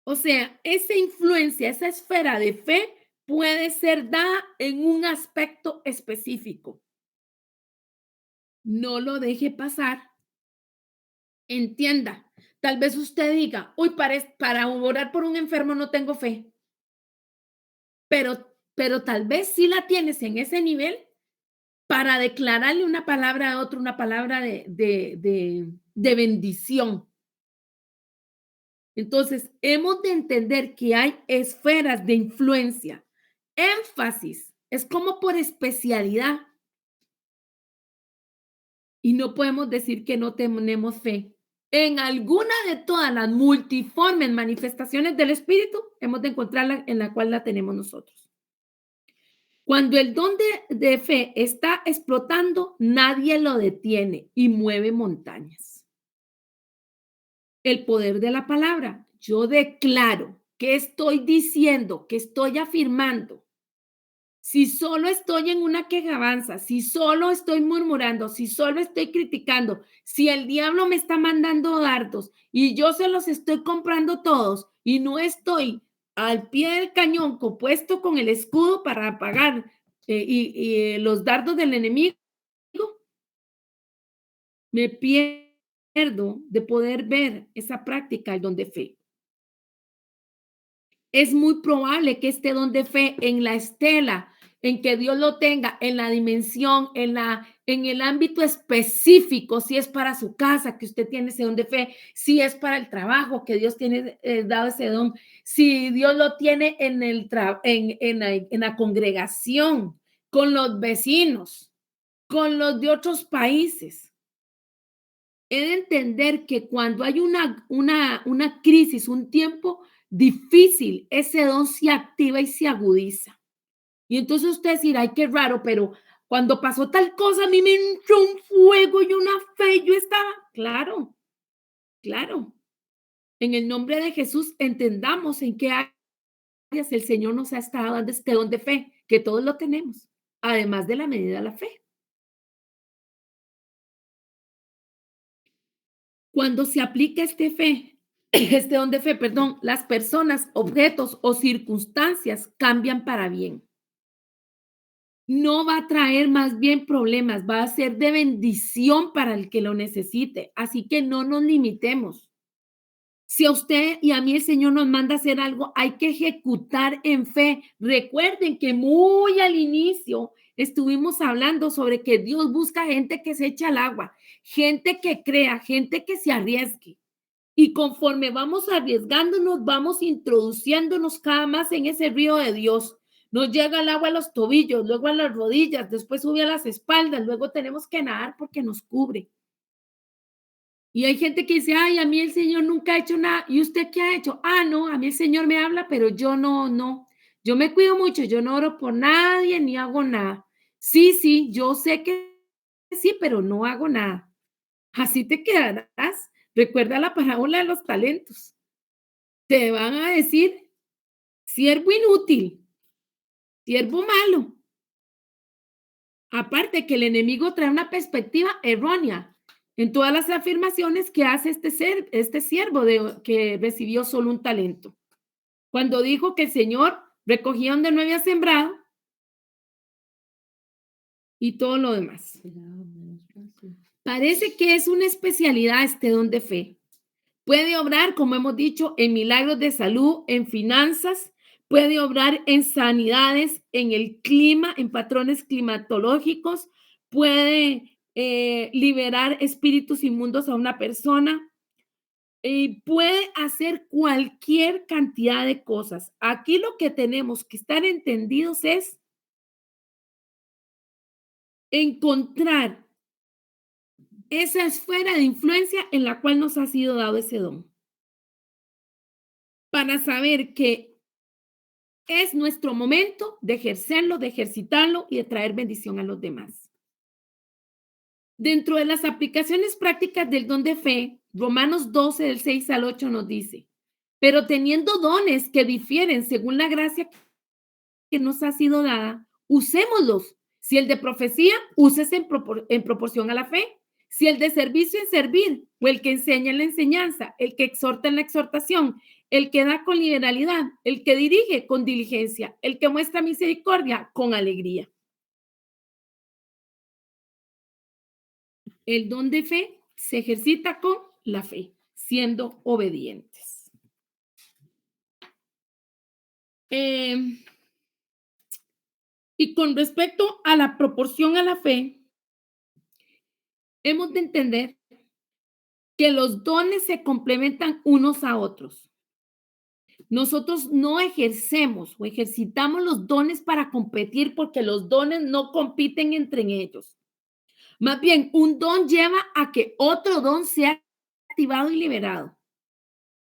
A: O sea, esa influencia, esa esfera de fe puede ser dada en un aspecto específico. No lo deje pasar. Entienda, tal vez usted diga, uy, para orar por un enfermo no tengo fe, pero tal vez sí la tienes en ese nivel para declararle una palabra a otro, una palabra de bendición. Entonces, hemos de entender que hay esferas de influencia, énfasis, es como por especialidad y no podemos decir que no tenemos fe. En alguna de todas las multiformes manifestaciones del Espíritu, hemos de encontrarla en la cual la tenemos nosotros. Cuando el don de fe está explotando, nadie lo detiene y mueve montañas. El poder de la palabra. Yo declaro que estoy diciendo, que estoy afirmando. Si solo estoy en una quejabanza, si solo estoy murmurando, si solo estoy criticando, si el diablo me está mandando dardos y yo se los estoy comprando todos y no estoy al pie del cañón compuesto con el escudo para apagar los dardos del enemigo, me pierdo de poder ver esa práctica, el don de fe. Es muy probable que este don de fe en la estela, en que Dios lo tenga, en la dimensión, en el ámbito específico, si es para su casa, que usted tiene ese don de fe, si es para el trabajo, que Dios tiene dado ese don, si Dios lo tiene en la congregación, con los vecinos, con los de otros países. He de entender que cuando hay una crisis, un tiempo difícil, ese don se activa y se agudiza. Y entonces usted dirá, ay, qué raro, pero cuando pasó tal cosa, a mí me entró un fuego y una fe, y yo estaba, claro, claro. En el nombre de Jesús, entendamos en qué áreas el Señor nos ha estado dando este don de fe, que todos lo tenemos, además de la medida de la fe. Cuando se aplica este fe este don de fe, perdón, las personas, objetos o circunstancias cambian para bien. No va a traer más bien problemas, va a ser de bendición para el que lo necesite. Así que no nos limitemos. Si a usted y a mí el Señor nos manda a hacer algo, hay que ejecutar en fe. Recuerden que muy al inicio estuvimos hablando sobre que Dios busca gente que se echa al agua, gente que crea, gente que se arriesgue. Y conforme vamos arriesgándonos, vamos introduciéndonos cada más en ese río de Dios. Nos llega el agua a los tobillos, luego a las rodillas, después sube a las espaldas, luego tenemos que nadar porque nos cubre. Y hay gente que dice, ay, a mí el Señor nunca ha hecho nada. ¿Y usted qué ha hecho? Ah, no, a mí el Señor me habla, pero yo no. Yo me cuido mucho, yo no oro por nadie ni hago nada. Sí, sí, yo sé que sí, pero no hago nada. Así te quedarás. Recuerda la parábola de los talentos. Te van a decir siervo inútil, siervo malo. Aparte que el enemigo trae una perspectiva errónea en todas las afirmaciones que hace este siervo que recibió solo un talento. Cuando dijo que el Señor recogía donde no había sembrado y todo lo demás. Parece que es una especialidad este don de fe. Puede obrar, como hemos dicho, en milagros de salud, en finanzas, puede obrar en sanidades, en el clima, en patrones climatológicos, puede liberar espíritus inmundos a una persona y puede hacer cualquier cantidad de cosas. Aquí lo que tenemos que estar entendidos es encontrar esa esfera de influencia en la cual nos ha sido dado ese don para saber que es nuestro momento de ejercerlo, de ejercitarlo y de traer bendición a los demás. Dentro de las aplicaciones prácticas del don de fe, Romanos 12, del 6 al 8 nos dice, pero teniendo dones que difieren según la gracia que nos ha sido dada, usémoslos. Si el de profecía, úsese en proporción a la fe. Si el de servicio, en servir, o el que enseña en la enseñanza, el que exhorta en la exhortación, el que da con liberalidad, el que dirige con diligencia, el que muestra misericordia con alegría. El don de fe se ejercita con la fe, siendo obedientes. Y con respecto a la proporción a la fe, hemos de entender que los dones se complementan unos a otros. Nosotros no ejercemos o ejercitamos los dones para competir porque los dones no compiten entre ellos. Más bien, un don lleva a que otro don sea activado y liberado.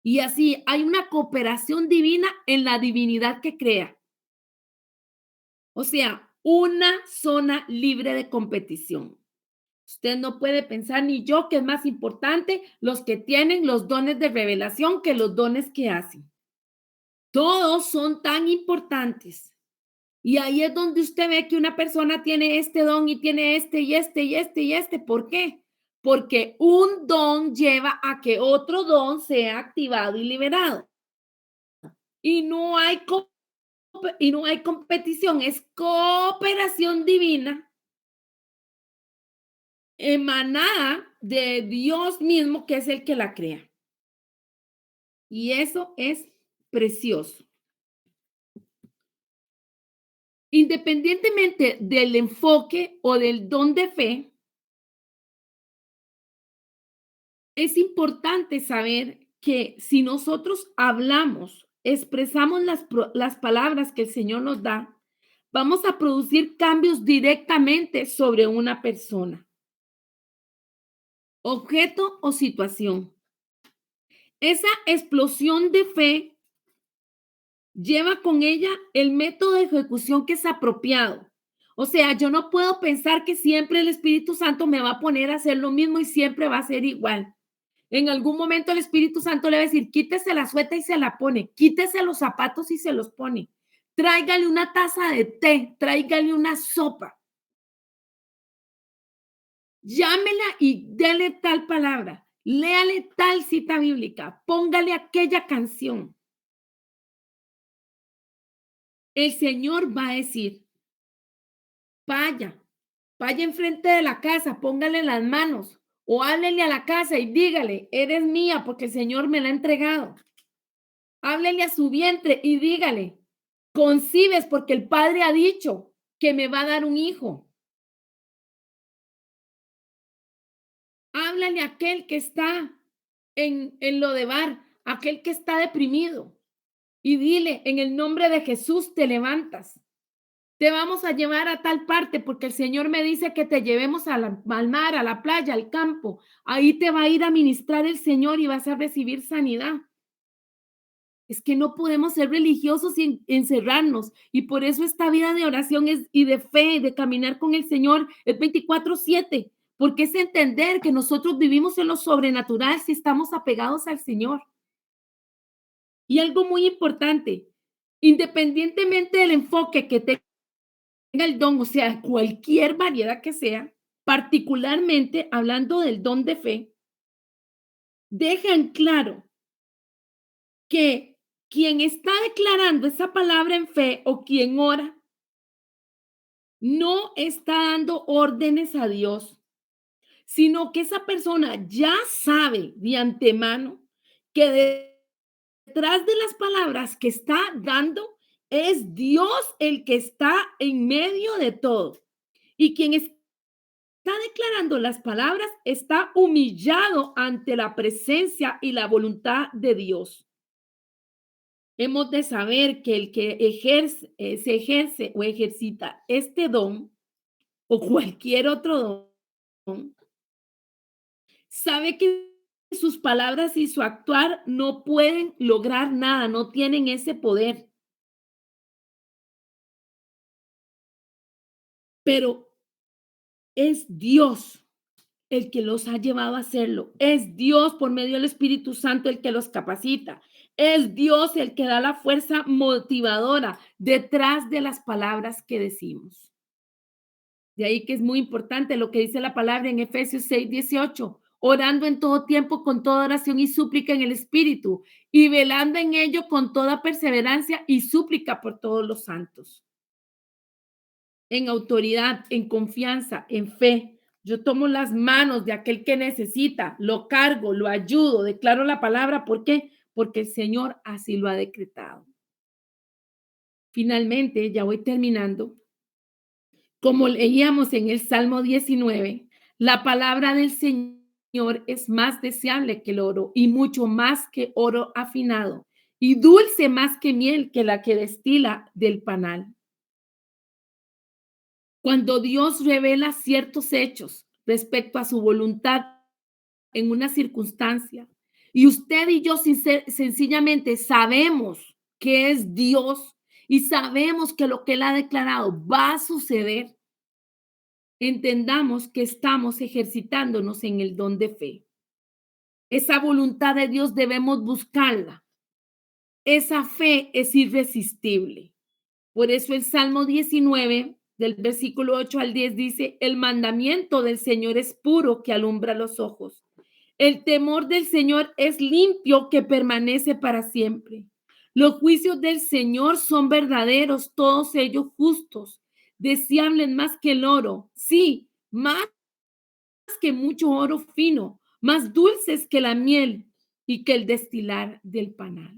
A: Y así hay una cooperación divina en la divinidad que crea. O sea, una zona libre de competición. Usted no puede pensar ni yo que es más importante los que tienen los dones de revelación que los dones que hacen. Todos son tan importantes. Y ahí es donde usted ve que una persona tiene este don y tiene este y este y este y este. ¿Por qué? Porque un don lleva a que otro don sea activado y liberado. Y no hay, y no hay competición, es cooperación divina emanada de Dios mismo, que es el que la crea. Y eso es precioso. Independientemente del enfoque o del don de fe, es importante saber que si nosotros hablamos, expresamos las palabras que el Señor nos da, vamos a producir cambios directamente sobre una persona, objeto o situación. Esa explosión de fe lleva con ella el método de ejecución que es apropiado. O sea, yo no puedo pensar que siempre el Espíritu Santo me va a poner a hacer lo mismo y siempre va a ser igual. En algún momento el Espíritu Santo le va a decir, quítese la sueta y se la pone, quítese los zapatos y se los pone, tráigale una taza de té, tráigale una sopa, llámela y dele tal palabra. Léale tal cita bíblica, póngale aquella canción. El Señor va a decir, vaya, vaya enfrente de la casa, póngale las manos o háblele a la casa y dígale, eres mía porque el Señor me la ha entregado. Háblele a su vientre y dígale, concibes porque el Padre ha dicho que me va a dar un hijo. Háblale a aquel que está en Lodebar, aquel que está deprimido, y dile, en el nombre de Jesús te levantas. Te vamos a llevar a tal parte porque el Señor me dice que te llevemos al mar, a la playa, al campo. Ahí te va a ir a ministrar el Señor y vas a recibir sanidad. Es que no podemos ser religiosos sin encerrarnos y por eso esta vida de oración y de fe, de caminar con el Señor es 24/7, porque es entender que nosotros vivimos en lo sobrenatural si estamos apegados al Señor. Y algo muy importante, independientemente del enfoque que tenga el don, o sea, cualquier variedad que sea, particularmente hablando del don de fe, dejan claro que quien está declarando esa palabra en fe o quien ora, no está dando órdenes a Dios, sino que esa persona ya sabe de antemano que detrás de las palabras que está dando es Dios el que está en medio de todo. Y quien está declarando las palabras está humillado ante la presencia y la voluntad de Dios. Hemos de saber que el que se ejerce o ejercita este don o cualquier otro don, sabe que sus palabras y su actuar no pueden lograr nada, no tienen ese poder, pero es Dios el que los ha llevado a hacerlo. Es Dios por medio del Espíritu Santo el que los capacita. Es Dios el que da la fuerza motivadora detrás de las palabras que decimos. De ahí que es muy importante lo que dice la palabra en Efesios 6:18, orando en todo tiempo con toda oración y súplica en el Espíritu y velando en ello con toda perseverancia y súplica por todos los santos. En autoridad, en confianza, en fe. Yo tomo las manos de aquel que necesita, lo cargo, lo ayudo, declaro la palabra. ¿Por qué? Porque el Señor así lo ha decretado. Finalmente, ya voy terminando. Como leíamos en el Salmo 19, la palabra del Señor es más deseable que el oro y mucho más que oro afinado y dulce más que miel que la que destila del panal. Cuando Dios revela ciertos hechos respecto a su voluntad en una circunstancia y usted y yo sencillamente sabemos que es Dios y sabemos que lo que Él ha declarado va a suceder, entendamos que estamos ejercitándonos en el don de fe. Esa voluntad de Dios debemos buscarla. Esa fe es irresistible. Por eso el Salmo 19, del versículo 8 al 10 dice, el mandamiento del Señor es puro que alumbra los ojos. El temor del Señor es limpio que permanece para siempre. Los juicios del Señor son verdaderos, todos ellos justos, deseables más que el oro. Sí, más que mucho oro fino, más dulces que la miel y que el destilar del panal.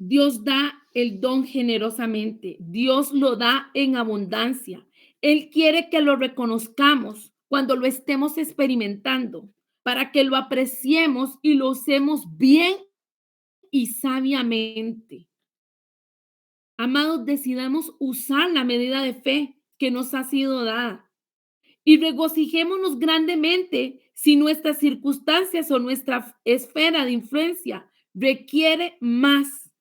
A: Dios da el don generosamente, Dios lo da en abundancia. Él quiere que lo reconozcamos cuando lo estemos experimentando, para que lo apreciemos y lo usemos bien y sabiamente. Amados, decidamos usar la medida de fe que nos ha sido dada y regocijémonos grandemente si nuestras circunstancias o nuestra esfera de influencia requiere más,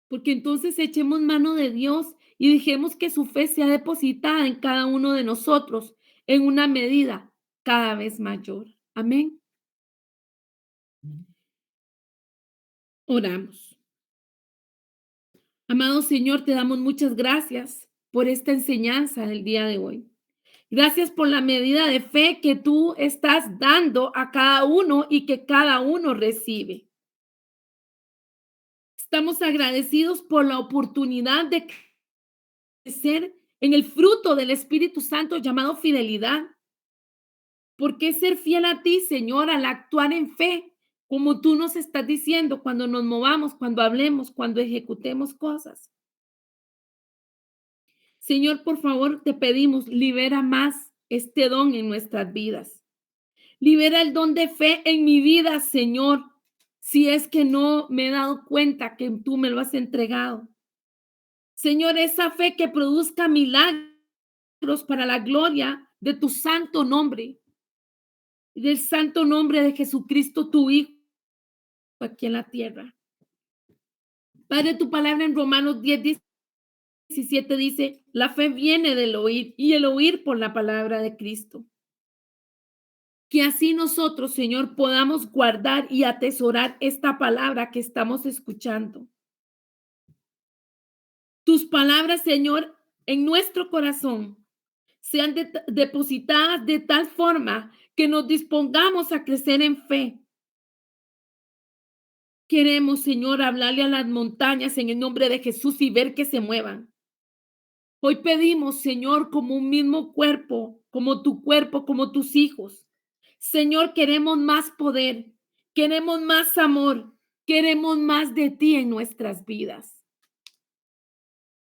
A: porque entonces echemos mano de Dios y dejemos que su fe sea depositada en cada uno de nosotros en una medida cada vez mayor. Amén. Oramos. Amado Señor, te damos muchas gracias por esta enseñanza del día de hoy. Gracias por la medida de fe que tú estás dando a cada uno y que cada uno recibe. Estamos agradecidos por la oportunidad de crecer en el fruto del Espíritu Santo llamado fidelidad. ¿Por qué ser fiel a ti, Señor, al actuar en fe? Como tú nos estás diciendo, cuando nos movamos, cuando hablemos, cuando ejecutemos cosas. Señor, por favor, te pedimos, libera más este don en nuestras vidas. Libera el don de fe en mi vida, Señor, si es que no me he dado cuenta que tú me lo has entregado. Señor, esa fe que produzca milagros para la gloria de tu santo nombre y del santo nombre de Jesucristo, tu Hijo, aquí en la tierra. Padre, tu palabra en Romanos 10:17 dice, la fe viene del oír y el oír por la palabra de Cristo. Que así nosotros, Señor, podamos guardar y atesorar esta palabra que estamos escuchando. Tus palabras, Señor, en nuestro corazón sean depositadas de tal forma que nos dispongamos a crecer en fe. Queremos, Señor, hablarle a las montañas en el nombre de Jesús y ver que se muevan. Hoy pedimos, Señor, como un mismo cuerpo, como tus hijos. Señor, queremos más poder, queremos más amor, queremos más de ti en nuestras vidas.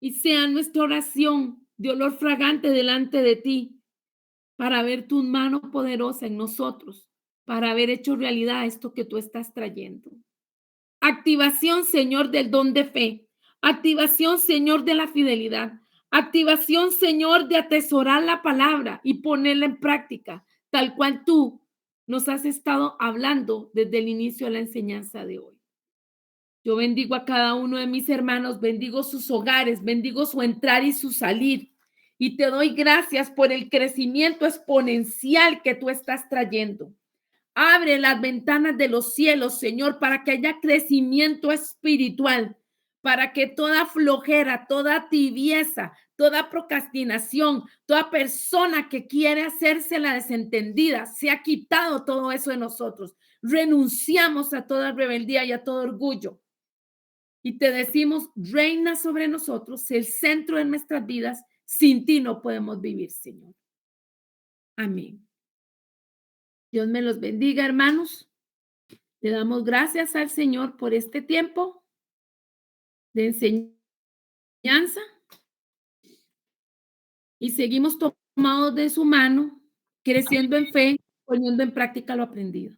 A: Y sea nuestra oración de olor fragante delante de ti para ver tu mano poderosa en nosotros, para haber hecho realidad esto que tú estás trayendo. Activación, Señor, del don de fe. Activación, Señor, de la fidelidad. Activación, Señor, de atesorar la palabra y ponerla en práctica, tal cual tú nos has estado hablando desde el inicio de la enseñanza de hoy. Yo bendigo a cada uno de mis hermanos, bendigo sus hogares, bendigo su entrar y su salir. Y te doy gracias por el crecimiento exponencial que tú estás trayendo. Abre las ventanas de los cielos, Señor, para que haya crecimiento espiritual, para que toda flojera, toda tibieza, toda procrastinación, toda persona que quiere hacerse la desentendida, se ha quitado todo eso de nosotros. Renunciamos a toda rebeldía y a todo orgullo. Y te decimos, reina sobre nosotros, el centro de nuestras vidas. Sin ti no podemos vivir, Señor. Amén. Dios me los bendiga, hermanos. Le damos gracias al Señor por este tiempo de enseñanza y seguimos tomados de su mano, creciendo en fe, poniendo en práctica lo aprendido.